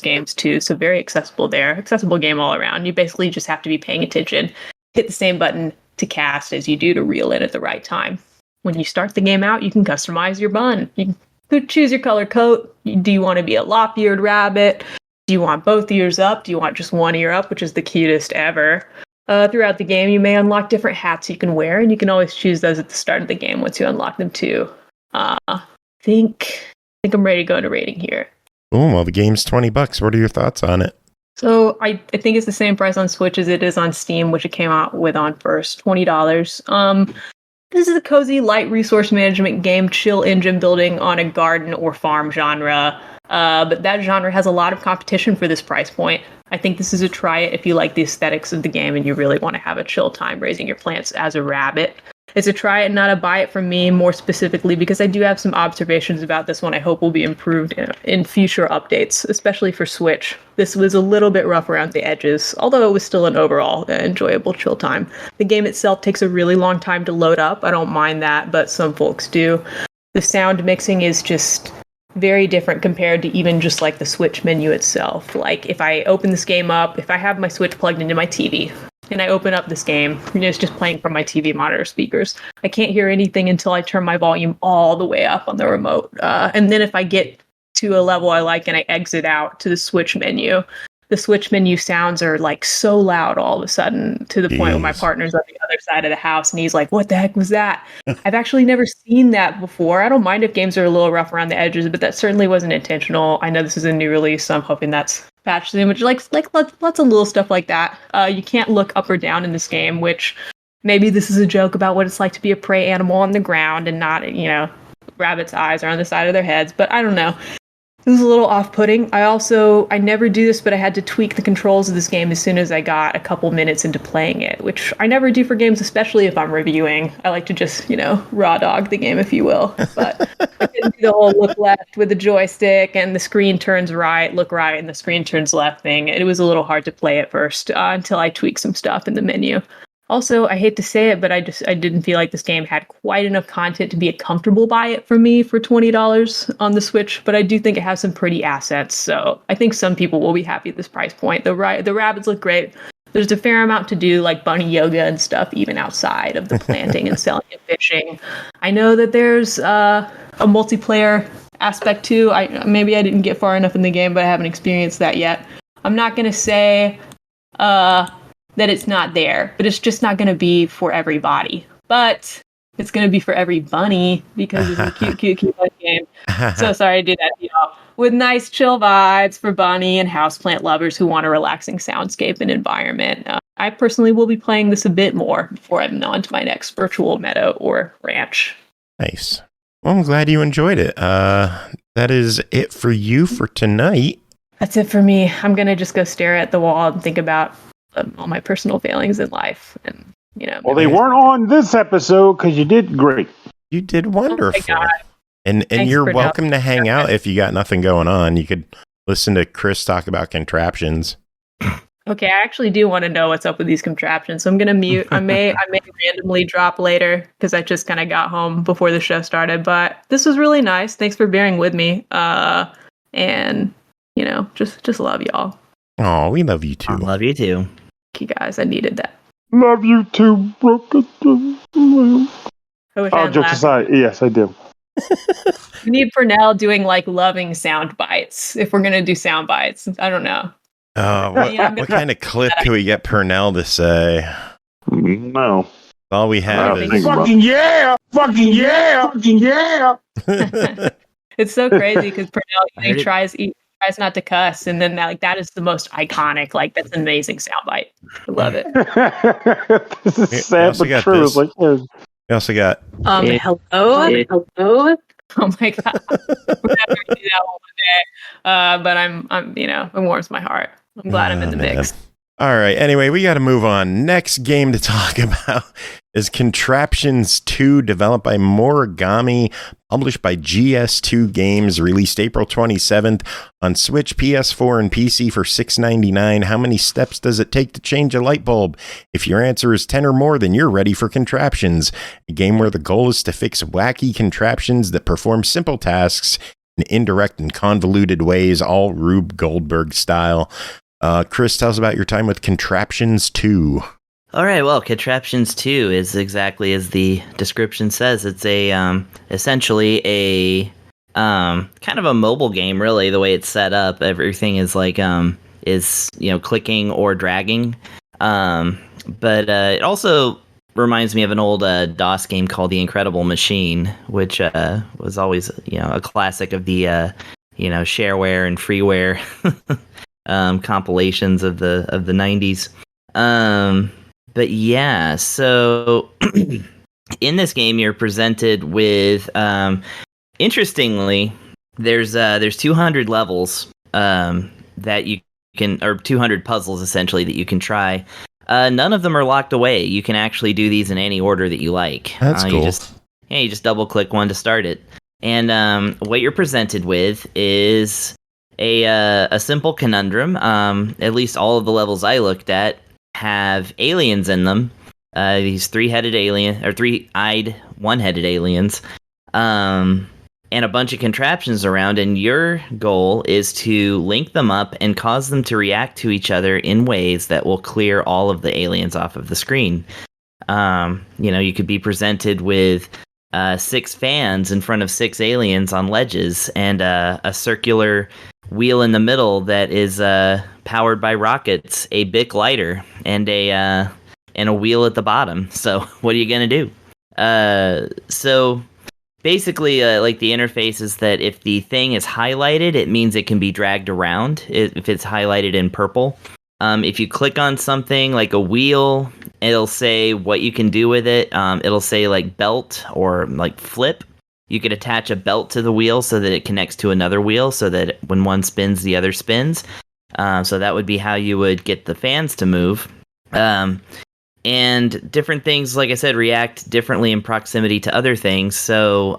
games too. So very accessible there. Accessible game all around. You basically just have to be paying attention. Hit the same button to cast as you do to reel in at the right time. When you start the game out, you can customize your bun. You can choose your color coat. Do you want to be a lop-eared rabbit? Do you want both ears up? Do you want just one ear up, which is the cutest ever? Throughout the game, you may unlock different hats you can wear, and you can always choose those at the start of the game once you unlock them too. I think I'm ready to go into rating here. Oh, well, the game's $20. What are your thoughts on it? So I think it's the same price on Switch as it is on Steam, which it came out with on first, $20. This is a cozy, light resource management game, chill engine building on a garden or farm genre. But that genre has a lot of competition for this price point. I think this is a try it if you like the aesthetics of the game and you really want to have a chill time raising your plants as a rabbit. It's a try it, not a buy it from me, more specifically because I do have some observations about this one I hope will be improved in future updates, especially for Switch. This was a little bit rough around the edges, although it was still an overall enjoyable chill time. The game itself takes a really long time to load up. I don't mind that, but some folks do. The sound mixing is just very different compared to even just like the Switch menu itself. Like if I open this game up, if I have my Switch plugged into my TV and I open up this game, it's just playing from my TV monitor speakers. I can't hear anything until I turn my volume all the way up on the remote. And then if I get to a level I like and I exit out to the Switch menu, the Switch menu sounds are like so loud all of a sudden to the point where my partner's on the other side of the house and he's like, what the heck was that? I've actually never seen that before. I don't mind if games are a little rough around the edges, but that certainly wasn't intentional. I know this is a new release, so I'm hoping that's patched in, which like lots of little stuff like that. You can't look up or down in this game, which maybe this is a joke about what it's like to be a prey animal on the ground and not, rabbits' eyes are on the side of their heads, but I don't know. It was a little off-putting. I never do this, but I had to tweak the controls of this game as soon as I got a couple minutes into playing it, which I never do for games, especially if I'm reviewing. I like to just, raw dog the game, if you will. But I didn't do the whole look left with the joystick and the screen turns right, look right, and the screen turns left thing. It was a little hard to play at first until I tweaked some stuff in the menu. Also, I hate to say it, but I didn't feel like this game had quite enough content to be a comfortable buy it for me for $20 on the Switch, but I do think it has some pretty assets, so I think some people will be happy at this price point. The rabbits look great. there's a fair amount to do, like bunny yoga and stuff, even outside of the planting and selling and fishing. I know that there's a multiplayer aspect too. Maybe I didn't get far enough in the game, but I haven't experienced that yet. I'm not going to say that it's not there, but it's just not going to be for everybody. But it's going to be for every bunny because it's a cute bunny game. So sorry to do that to y'all. With nice chill vibes for bunny and houseplant lovers who want a relaxing soundscape and environment. I personally will be playing this a bit more before I'm on to my next virtual meadow or ranch. Nice. Well, I'm glad you enjoyed it. That is it for you for tonight. That's it for me. I'm going to just go stare at the wall and think about all my personal failings in life. And, well, they weren't on this episode because you did great. You did wonderful. Oh and you're welcome to hang out if you got nothing going on. You could listen to Chris talk about contraptions. Okay, I actually do want to know what's up with these contraptions, so I'm gonna mute. I may randomly drop later because I just kind of got home before the show started. But this was really nice. Thanks for bearing with me. And just love y'all. Oh, we love you too. I love you too. Thank you guys. I needed that. Love you too, Brooke. All jokes aside, yes, I do. We need Pernell doing like loving sound bites if we're gonna do sound bites. I don't know. What kind of clip can we get Pernell to say? No. All we have is fucking yeah, fucking yeah, fucking yeah. It's so crazy because Pernell tries not to cuss, and then that is the most iconic. Like that's an amazing soundbite. I love it. This is sad but true. We also got hello. Oh my god, we're never gonna do that one day. But I'm it warms my heart. I'm glad I'm in the mix. All right. Anyway, we got to move on. Next game to talk about is Contraptions 2, developed by Moragami, published by GS2 Games, released April 27th on Switch, PS4, and PC for $6.99. How many steps does it take to change a light bulb? If your answer is 10 or more, then you're ready for Contraptions, a game where the goal is to fix wacky contraptions that perform simple tasks in indirect and convoluted ways, all Rube Goldberg style. Chris, tell us about your time with Contraptions 2. All right, well, Contraptions 2 is exactly as the description says. It's essentially a kind of a mobile game, really, the way it's set up. Everything is clicking or dragging. But it also reminds me of an old DOS game called The Incredible Machine, which was always, a classic of the, shareware and freeware compilations of the 90s. But yeah, so in this game you're presented with, interestingly, there's 200 levels that you can, or 200 puzzles essentially that you can try. None of them are locked away. You can actually do these in any order that you like. That's cool. You just double click one to start it. And what you're presented with is a simple conundrum. At least all of the levels I looked at have aliens in them. These three-eyed, one-headed aliens. And a bunch of contraptions around, and your goal is to link them up and cause them to react to each other in ways that will clear all of the aliens off of the screen. You could be presented with 6 fans in front of 6 aliens on ledges, and a circular wheel in the middle that is powered by rockets, a Bic lighter, and a wheel at the bottom. So what are you gonna do? So basically, like the interface is that if the thing is highlighted, it means it can be dragged around. If it's highlighted in purple, if you click on something like a wheel, it'll say what you can do with it. It'll say like belt or like flip. You could attach a belt to the wheel so that it connects to another wheel, so that when one spins, the other spins. So that would be how you would get the fans to move. And different things, like I said, react differently in proximity to other things. So,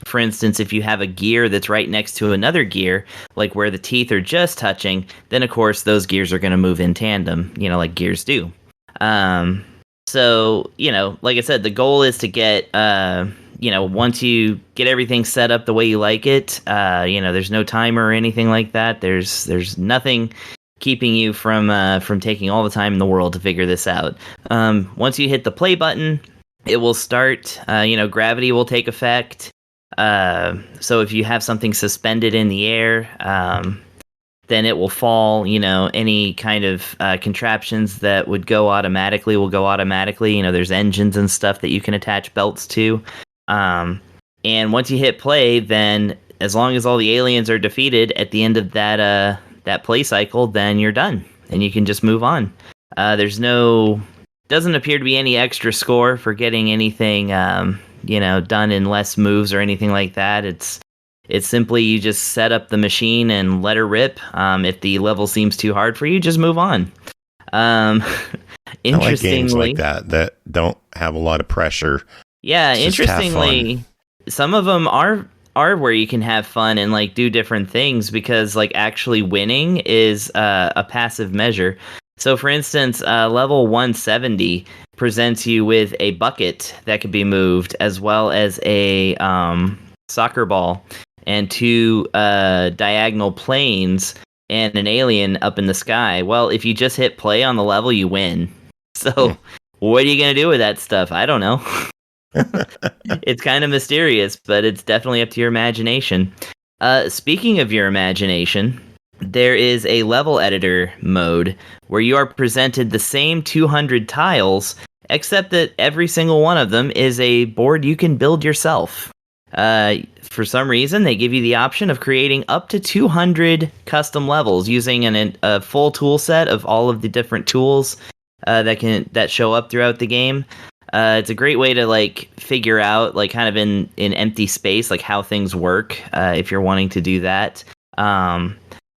for instance, if you have a gear that's right next to another gear, like where the teeth are just touching, then of course those gears are going to move in tandem, like gears do. So, like I said, the goal is to get, once you get everything set up the way you like it, there's no timer or anything like that. There's nothing keeping you from taking all the time in the world to figure this out. Once you hit the play button, it will start. Gravity will take effect. So if you have something suspended in the air, then it will fall. Any kind of contraptions that would go automatically will go automatically. There's engines and stuff that you can attach belts to. And once you hit play, then as long as all the aliens are defeated at the end of that play cycle, then you're done and you can just move on. Doesn't appear to be any extra score for getting anything done in less moves or anything like that. It's simply you just set up the machine and let her rip. If the level seems too hard for you, just move on. Interestingly, I like games like that don't have a lot of pressure. Yeah, interestingly, some of them are where you can have fun and like do different things, because like actually winning is a passive measure. So for instance, level 170 presents you with a bucket that could be moved, as well as a soccer ball and 2 diagonal planes and an alien up in the sky. Well, if you just hit play on the level, you win. So what are you going to do with that stuff? I don't know. It's kind of mysterious, but it's definitely up to your imagination. Speaking of your imagination, there is a level editor mode where you are presented the same 200 tiles, except that every single one of them is a board you can build yourself. For some reason, they give you the option of creating up to 200 custom levels using a full tool set of all of the different tools that show up throughout the game. It's a great way to like figure out, like, kind of in empty space, like how things work, if you're wanting to do that.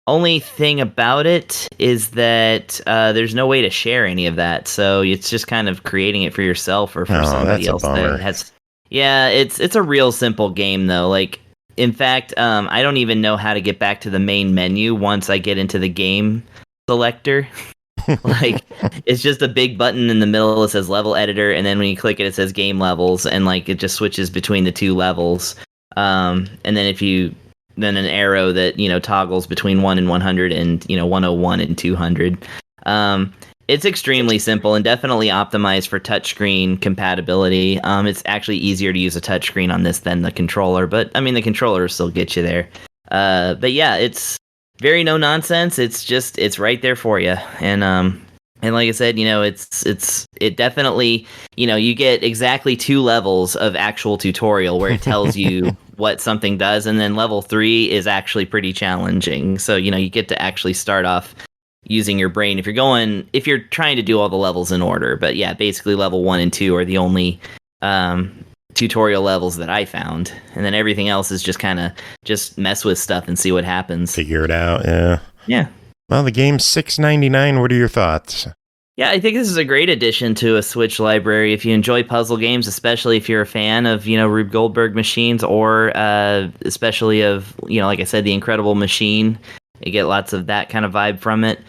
Only thing about it is that there's no way to share any of that, so it's just kind of creating it for yourself or for somebody else that has. Yeah, it's a real simple game though. Like, in fact, I don't even know how to get back to the main menu once I get into the game selector. Like, it's just a big button in the middle that says level editor, and then when you click it, it says game levels, and like it just switches between the 2 levels. And then an arrow that toggles between 1 and 100 and 101 and 200. It's extremely simple and definitely optimized for touchscreen compatibility. It's actually easier to use a touchscreen on this than the controller, but I mean the controller will still get you there. But yeah, it's very no nonsense. It's right there for you. And like I said, it definitely, you get exactly 2 levels of actual tutorial where it tells you what something does, and then level 3 is actually pretty challenging. So, you get to actually start off using your brain if you're trying to do all the levels in order. But yeah, basically level 1 and 2 are the only tutorial levels that I found, and then everything else is just kind of just mess with stuff and see what happens. Figure it out. Yeah. Well, the game's $6.99. What are your thoughts? Yeah, I think this is a great addition to a Switch library. If you enjoy puzzle games, especially if you're a fan of, Rube Goldberg machines, or especially of, like I said, the Incredible Machine, you get lots of that kind of vibe from it.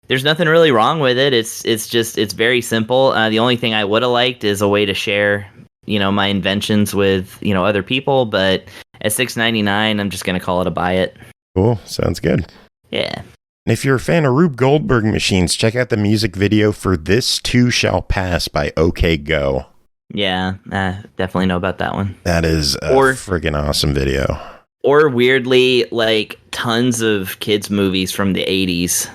There's nothing really wrong with it. It's very simple. The only thing I would have liked is a way to share, my inventions with, other people. But at $6.99, I'm just going to call it a buy it. Cool. Sounds good. Yeah. And if you're a fan of Rube Goldberg machines, check out the music video for This Too Shall Pass by OK Go. Yeah, definitely know about that one. That is a friggin' awesome video. Or weirdly, like, tons of kids' movies from the 80s.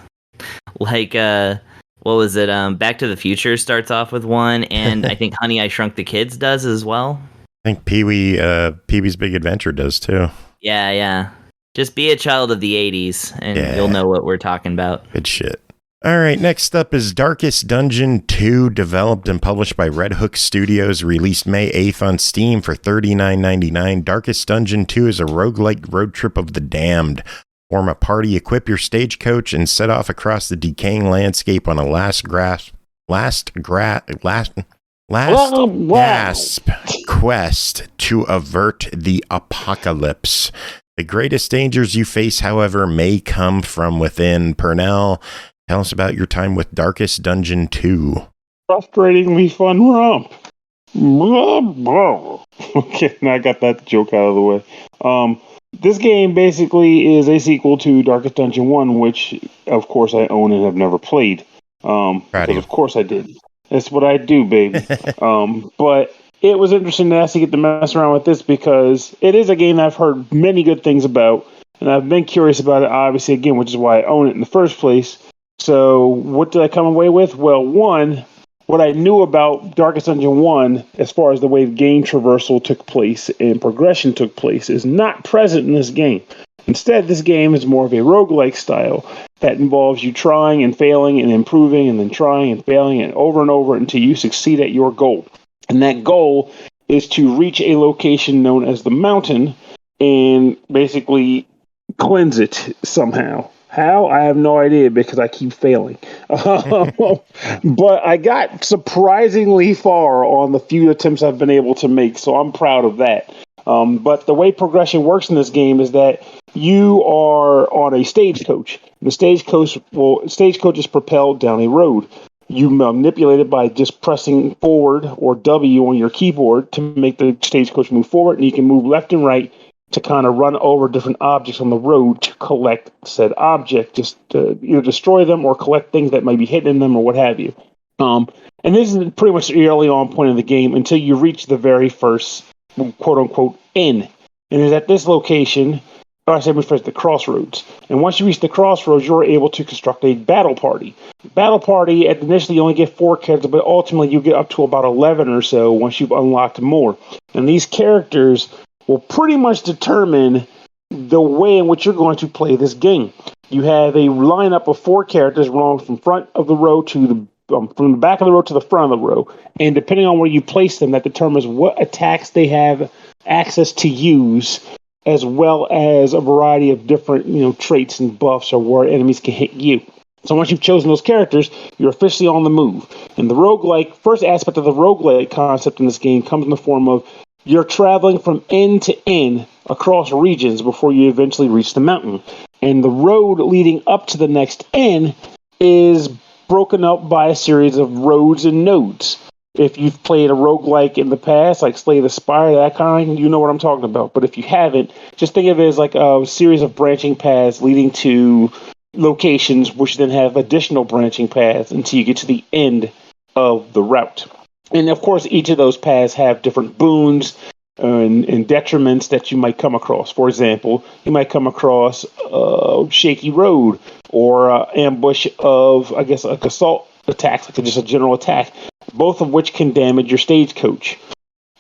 Like, what was it? Back to the Future starts off with one, and I think Honey, I Shrunk the Kids does as well. I think Pee-wee's Big Adventure does too. Yeah. Just be a child of the 80s, and you'll know what we're talking about. Good shit. All right, next up is Darkest Dungeon 2, developed and published by Red Hook Studios, released May 8th on Steam for $39.99. Darkest Dungeon 2 is a roguelike road trip of the damned. Form a party, equip your stagecoach, and set off across the decaying landscape on a last gasp quest to avert the apocalypse. The greatest dangers you face, however, may come from within. Pernell, tell us about your time with Darkest Dungeon 2. Frustratingly fun romp. Okay, now I got that joke out of the way. This game basically is a sequel to Darkest Dungeon 1, which, of course, I own and have never played. Because, of course, I did. That's what I do, baby. But it was interesting to actually get to mess around with this because it is a game I've heard many good things about, and I've been curious about it, obviously, again, which is why I own it in the first place. So what did I come away with? Well, one, what I knew about Darkest Dungeon 1, as far as the way game traversal took place and progression took place, is not present in this game. Instead, this game is more of a roguelike style that involves you trying and failing and improving and then trying and failing and over until you succeed at your goal. And that goal is to reach a location known as the mountain and basically cleanse it somehow. How? I have no idea because I keep failing. But I got surprisingly far on the few attempts I've been able to make, so I'm proud of that. But the way progression works in this game is that you are on a stagecoach. The stagecoach is propelled down a road. You manipulate it by just pressing forward or W on your keyboard to make the stagecoach move forward, and you can move left and right to kind of run over different objects on the road to collect said object, just to either destroy them or collect things that might be hidden in them or what have you. And this is pretty much the early on point of the game until you reach the very first quote-unquote inn. And it's at this location, or I say first, the crossroads. And once you reach the crossroads, you're able to construct a battle party. Battle party, initially you only get 4 characters, but ultimately you get up to about 11 or so once you've unlocked more. And these characters will pretty much determine the way in which you're going to play this game. You have a lineup of 4 characters running from front of the row to from the back of the row to the front of the row, and depending on where you place them, that determines what attacks they have access to use, as well as a variety of different traits and buffs or where enemies can hit you. So once you've chosen those characters, you're officially on the move. And the first aspect of the roguelike concept in this game comes in the form of you're traveling from end to end across regions before you eventually reach the mountain. And the road leading up to the next end is broken up by a series of roads and nodes. If you've played a roguelike in the past, like Slay the Spire, that kind, you know what I'm talking about. But if you haven't, just think of it as like a series of branching paths leading to locations, which then have additional branching paths until you get to the end of the route. And of course, each of those paths have different boons and detriments that you might come across. For example, you might come across a shaky road or ambush of, I guess, like assault attacks, like just a general attack, both of which can damage your stagecoach.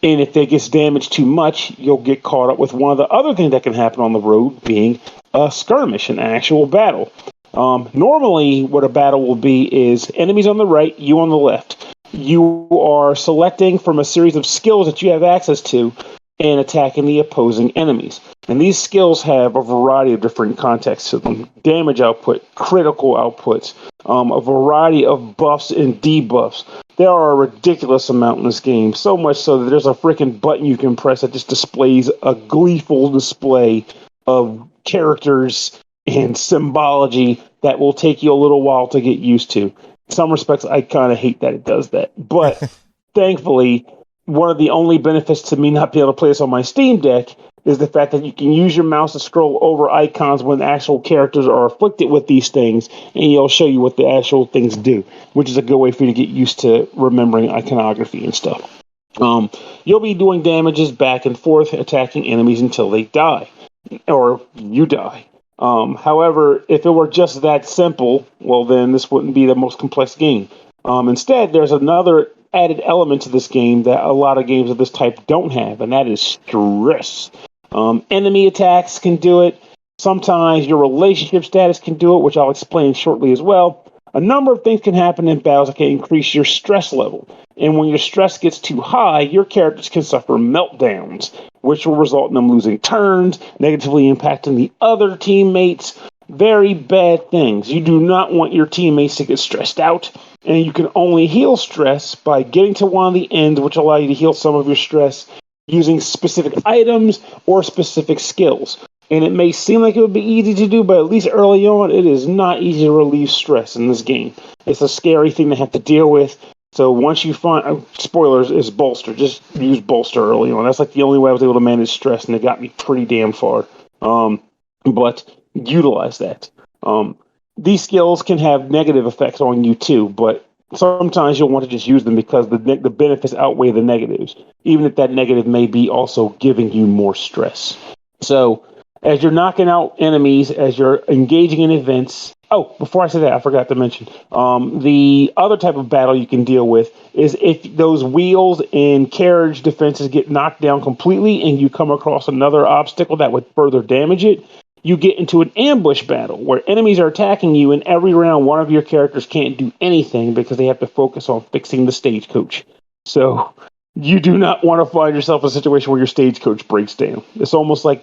And if it gets damaged too much, you'll get caught up with one of the other things that can happen on the road, being a skirmish, an actual battle. Normally, what a battle will be is enemies on the right, you on the left. You are selecting from a series of skills that you have access to and attacking the opposing enemies. And these skills have a variety of different contexts to them. Damage output, critical outputs, a variety of buffs and debuffs. There are a ridiculous amount in this game, so much so that there's a freaking button you can press that just displays a gleeful display of characters and symbology that will take you a little while to get used to. In some respects, I kind of hate that it does that. But thankfully, one of the only benefits to me not being able to play this on my Steam Deck is the fact that you can use your mouse to scroll over icons when actual characters are afflicted with these things, and it'll show you what the actual things do, which is a good way for you to get used to remembering iconography and stuff. You'll be doing damages back and forth, attacking enemies until they die, or you die. However, if it were just that simple, well, then this wouldn't be the most complex game. Instead, there's another added element to this game that a lot of games of this type don't have, and that is stress. Enemy attacks can do it. Sometimes your relationship status can do it, which I'll explain shortly as well. A number of things can happen in battles that can increase your stress level. And when your stress gets too high, your characters can suffer meltdowns, which will result in them losing turns, negatively impacting the other teammates. Very bad things. You do not want your teammates to get stressed out, and you can only heal stress by getting to one of the ends, which allow you to heal some of your stress using specific items or specific skills. And it may seem like it would be easy to do, but at least early on, it is not easy to relieve stress in this game. It's a scary thing to have to deal with, So once you find spoilers is bolster, just use bolster early on. That's like the only way I was able to manage stress, and it got me pretty damn far. But utilize that. These skills can have negative effects on you too, but sometimes you'll want to just use them because the benefits outweigh the negatives, even if that negative may be also giving you more stress. So as you're knocking out enemies, as you're engaging in events. Oh, before I say that, I forgot to mention the other type of battle you can deal with is if those wheels and carriage defenses get knocked down completely and you come across another obstacle that would further damage it, you get into an ambush battle where enemies are attacking you, and every round one of your characters can't do anything because they have to focus on fixing the stagecoach. So you do not want to find yourself in a situation where your stagecoach breaks down. It's almost like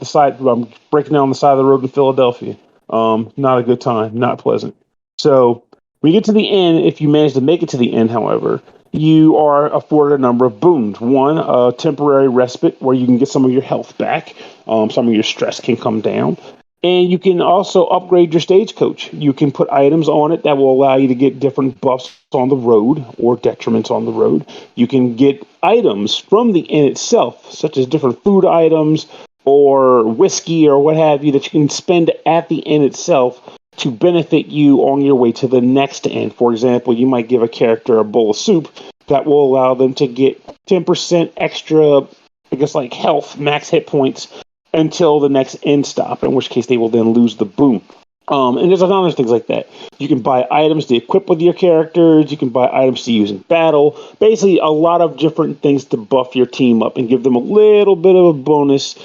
breaking down the side of the road in Philadelphia. Not a good time, not pleasant. So when you get to the end, if you manage to make it to the end, however, you are afforded a number of boons. One, a temporary respite where you can get some of your health back. Some of your stress can come down. And you can also upgrade your stagecoach. You can put items on it that will allow you to get different buffs on the road or detriments on the road. You can get items from the inn itself, such as different food items or whiskey or what have you, that you can spend at the inn itself to benefit you on your way to the next inn. For example, you might give a character a bowl of soup that will allow them to get 10% extra, health, max hit points until the next end stop, in which case they will then lose the boon. And there's other things like that. You can buy items to equip with your characters. You can buy items to use in battle. Basically, a lot of different things to buff your team up and give them a little bit of a bonus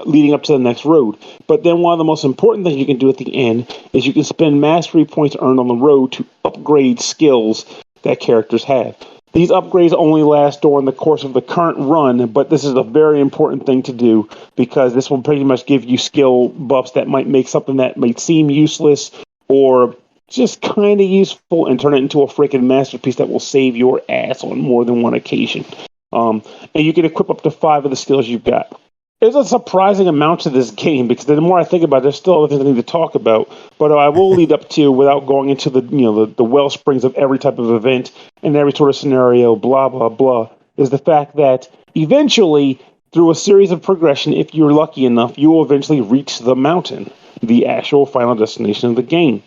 leading up to the next road. But then one of the most important things you can do at the end is you can spend mastery points earned on the road to upgrade skills that characters have. These upgrades only last during the course of the current run, but this is a very important thing to do because this will pretty much give you skill buffs that might make something that might seem useless or just kind of useful and turn it into a freaking masterpiece that will save your ass on more than one occasion. And you can equip up to 5 of the skills you've got. There's a surprising amount to this game because the more I think about it, there's still other things I need to talk about. But I will lead up to, without going into the well springs of every type of event and every sort of scenario, blah, blah, blah, is the fact that eventually, through a series of progression, if you're lucky enough, you will eventually reach the mountain, the actual final destination of the game.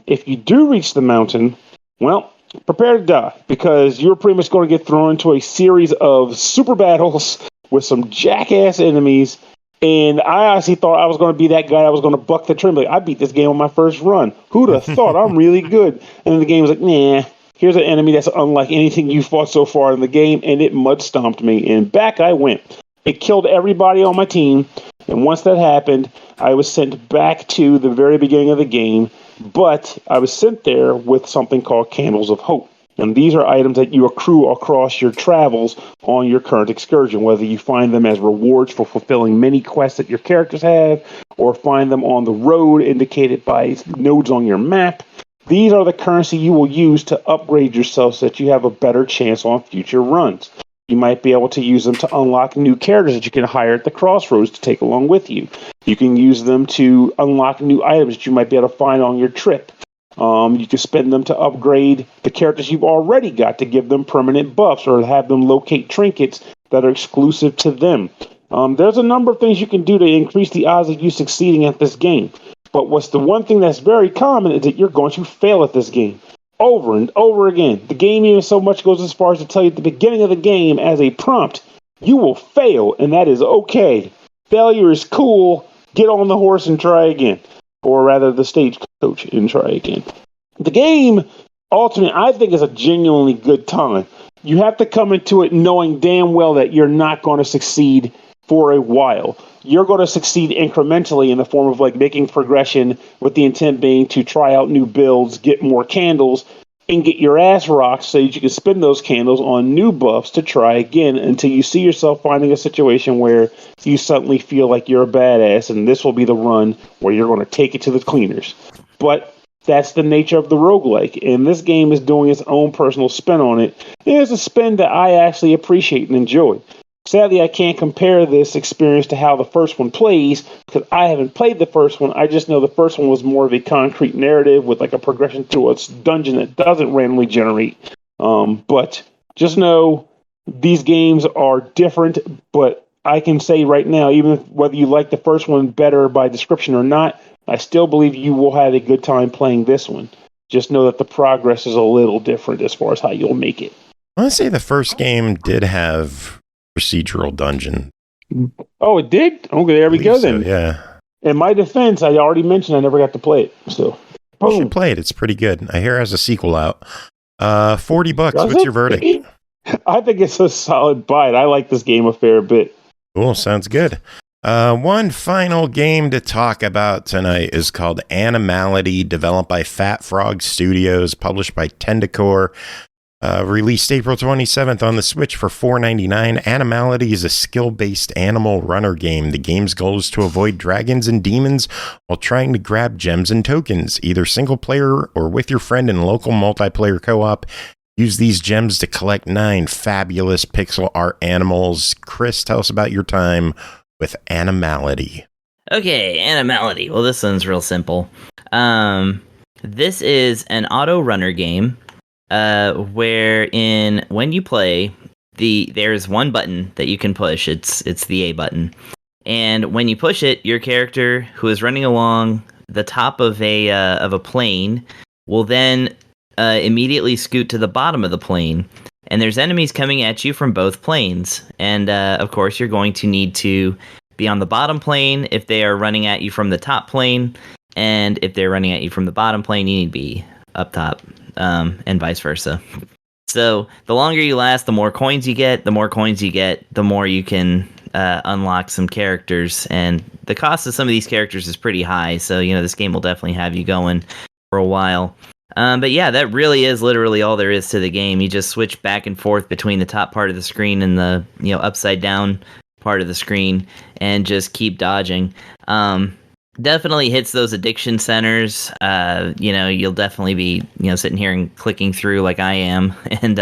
If you do reach the mountain, well, prepare to die because you're pretty much going to get thrown into a series of super battles with some jackass enemies, and I honestly thought I was going to be that guy that was going to buck the trend. Like, I beat this game on my first run. Who'd have thought? I'm really good. And then the game was like, nah, here's an enemy that's unlike anything you fought so far in the game, and it mud stomped me, and back I went. It killed everybody on my team, and once that happened, I was sent back to the very beginning of the game, but I was sent there with something called Candles of Hope. And these are items that you accrue across your travels on your current excursion, whether you find them as rewards for fulfilling many quests that your characters have, or find them on the road indicated by nodes on your map. These are the currency you will use to upgrade yourself so that you have a better chance on future runs. You might be able to use them to unlock new characters that you can hire at the crossroads to take along with you. You can use them to unlock new items that you might be able to find on your trip. You can spend them to upgrade the characters you've already got to give them permanent buffs or have them locate trinkets that are exclusive to them. There's a number of things you can do to increase the odds of you succeeding at this game. But what's the one thing that's very common is that you're going to fail at this game over and over again. The game even so much goes as far as to tell you at the beginning of the game as a prompt, you will fail, and that is okay. Failure is cool. Get on the horse and try again. Or rather, the stagecoach and try again. The game, ultimately, I think is a genuinely good time. You have to come into it knowing damn well that you're not going to succeed for a while. You're going to succeed incrementally in the form of making progression with the intent being to try out new builds, get more candles, and get your ass rocked so that you can spend those candles on new buffs to try again until you see yourself finding a situation where you suddenly feel like you're a badass, and this will be the run where you're going to take it to the cleaners. But that's the nature of the roguelike, and this game is doing its own personal spin on it. And it's a spin that I actually appreciate and enjoy. Sadly, I can't compare this experience to how the first one plays, because I haven't played the first one. I just know the first one was more of a concrete narrative with a progression through a dungeon that doesn't randomly generate But just know these games are different, but I can say right now, even whether you like the first one better by description or not, I still believe you will have a good time playing this one. Just know that the progress is a little different as far as how you'll make it. I want to say the first game did have procedural dungeon. Oh, it did? Okay, there we go then. Yeah. In my defense, I already mentioned I never got to play it. So, you should play it. It's pretty good. I hear it has a sequel out. $40. What's your verdict? I think it's a solid buy. I like this game a fair bit. Cool. Sounds good. One final game to talk about tonight is called Animality, developed by Phat Phrog Studios, published by Tendokore. Released April 27th on the Switch for $4.99. Animality is a skill-based animal runner game. The game's goal is to avoid dragons and demons while trying to grab gems and tokens, either single player or with your friend in local multiplayer co-op. Use these gems to collect 9 fabulous pixel art animals. Chris, tell us about your time with Animality. Okay, Animality. Well, this one's real simple. This is an auto runner game. Wherein when you play, there's one button that you can push. It's the A button, and when you push it, your character who is running along the top of a plane will then immediately scoot to the bottom of the plane. And there's enemies coming at you from both planes, and of course you're going to need to be on the bottom plane if they are running at you from the top plane, and if they're running at you from the bottom plane, you need to be up top. And vice versa. So the longer you last, the more coins you get. The more coins you get, the more you can unlock some characters. And the cost of some of these characters is pretty high. So, this game will definitely have you going for a while. But yeah, that really is literally all there is to the game. You just switch back and forth between the top part of the screen and the upside down part of the screen and just keep dodging. Definitely hits those addiction centers. You'll definitely be, sitting here and clicking through like I am. And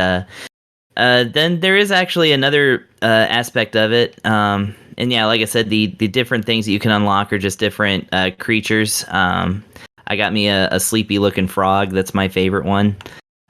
then there is actually another aspect of it. And yeah, like I said, the different things that you can unlock are just different creatures. I got me a sleepy looking frog. That's my favorite one.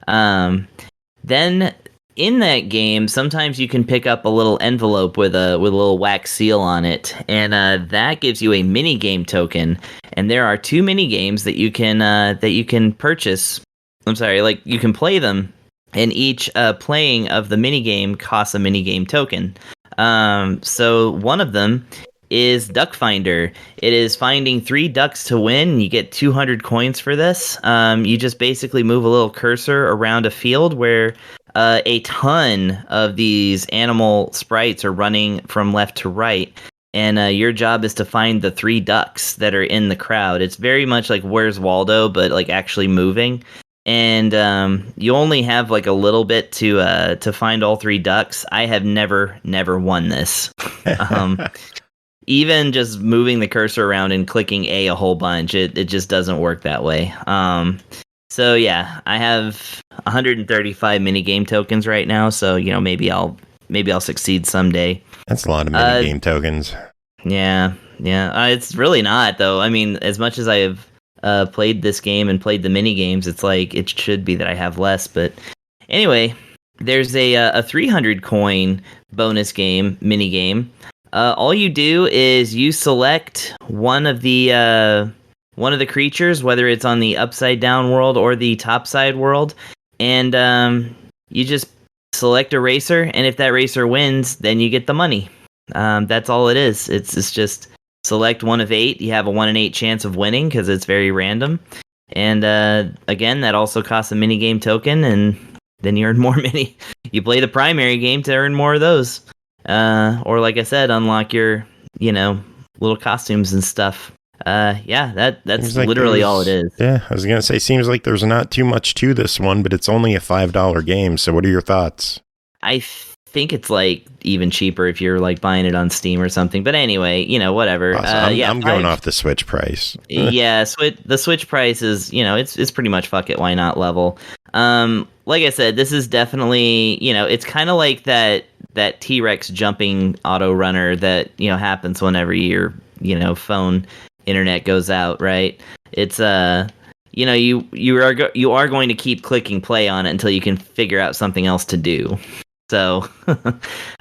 Then in that game, sometimes you can pick up a little envelope with a little wax seal on it, and that gives you a mini game token. And there are 2 mini games that you can purchase. I'm sorry, like you can play them, and each playing of the mini game costs a mini game token. So one of them is Duck Finder. It is finding 3 ducks to win. You get 200 coins for this. You just basically move a little cursor around a field where a ton of these animal sprites are running from left to right, and your job is to find the 3 ducks that are in the crowd. It's very much like Where's Waldo, but like actually moving. And you only have like a little bit to find all 3 ducks. I have never won this. Even just moving the cursor around and clicking A whole bunch, it just doesn't work that way. So yeah, I have 135 minigame tokens right now, so maybe I'll succeed someday. That's a lot of minigame tokens. Yeah. It's really not though. I mean, as much as I have played this game and played the minigames, it's like it should be that I have less. But anyway, there's a 300 coin bonus game minigame. All you do is you select one of the creatures, whether it's on the upside down world or the topside world, and you just select a racer, and if that racer wins, then you get the money. That's all it is. It's just select one of 8. You have a 1 in 8 chance of winning because it's very random. And again, that also costs a minigame token, and then you earn more mini. You play the primary game to earn more of those. Or like I said, unlock your, little costumes and stuff. That's like literally all it is. Yeah, I was going to say, seems like there's not too much to this one, but it's only a $5 game. So what are your thoughts? I think it's like even cheaper if you're like buying it on Steam or something. But anyway, whatever. Awesome. I'm going off the Switch price. Yeah, the Switch price is, it's pretty much fuck it, why not level. Like I said, this is definitely, it's kind of like that T-Rex jumping auto runner that, happens whenever your, phone internet goes out, right? It's you are going to keep clicking play on it until you can figure out something else to do. So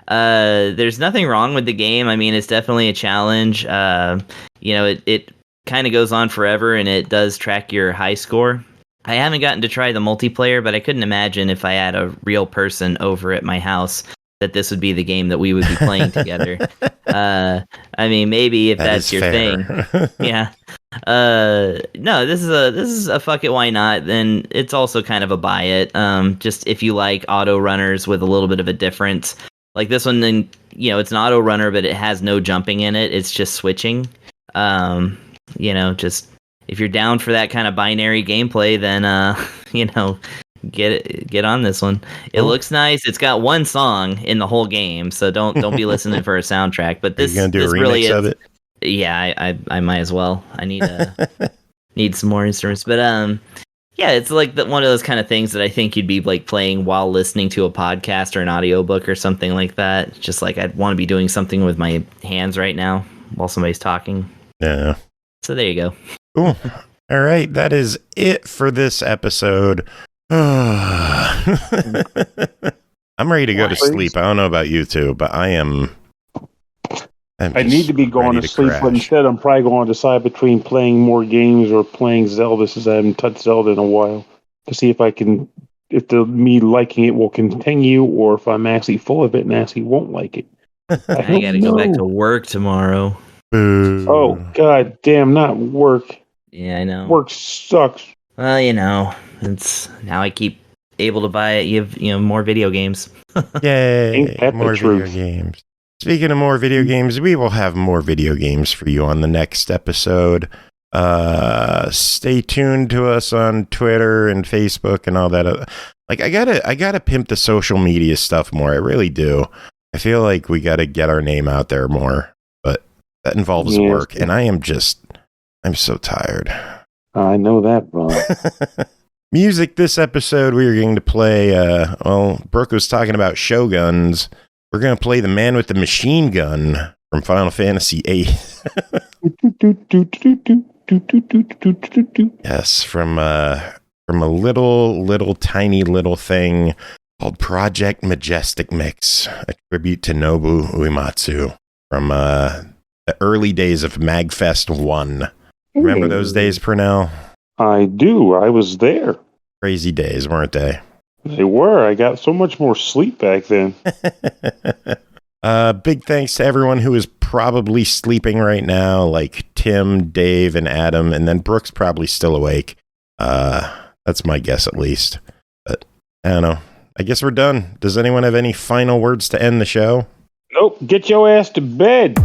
there's nothing wrong with the game. I mean, it's definitely a challenge. It kind of goes on forever, and it does track your high score. I haven't gotten to try the multiplayer, but I couldn't imagine if I had a real person over at my house that this would be the game that we would be playing together. I mean, maybe if that's your thing. Yeah. No, this is a fuck it, why not? Then it's also kind of a buy it. Just if you like auto runners with a little bit of a difference. Like this one, then it's an auto runner, but it has no jumping in it. It's just switching. Just if you're down for that kind of binary gameplay, then get on this one. It looks nice. It's got one song in the whole game, so don't be listening for a soundtrack. But this, gonna do this a remix really is, of it? Yeah, I might as well. I need some more instruments, but yeah, it's like one of those kind of things that I think you'd be like playing while listening to a podcast or an audiobook or something like that. Just like I'd want to be doing something with my hands right now while somebody's talking. Yeah. So there you go. Cool. All right, that is it for this episode. I'm ready to go to sleep. I don't know about you two, but I need to be going to sleep, but instead I'm probably going to decide between playing more games or playing Zelda, since I haven't touched Zelda in a while, to see if me liking it will continue, or if I'm actually full of it and actually won't like it. I gotta go back to work tomorrow. Boo. Oh, god damn, not work. Yeah, I know. Work sucks. Well, it's now I keep able to buy more video games. Yay, more video games. Speaking of more video games, we will have more video games for you on the next episode. Stay tuned to us on Twitter and Facebook and all that. Like I gotta pimp the social media stuff more. I really do. I feel like we gotta get our name out there more, but that involves work, and I'm so tired. I know that, bro. Music this episode, we are going to play, Brooke was talking about Shoguns. We're going to play The Man with the Machine Gun from Final Fantasy VIII. Yes, from a little tiny little thing called Project Majestic Mix, a tribute to Nobu Uematsu from the early days of MagFest 1. Remember those days, Pernell? I do. I was there. Crazy days, weren't they? They were. I got so much more sleep back then. Big thanks to everyone who is probably sleeping right now, like Tim, Dave, and Adam, and then Brooke's probably still awake. That's my guess, at least. But I don't know. I guess we're done. Does anyone have any final words to end the show? Nope. Get your ass to bed.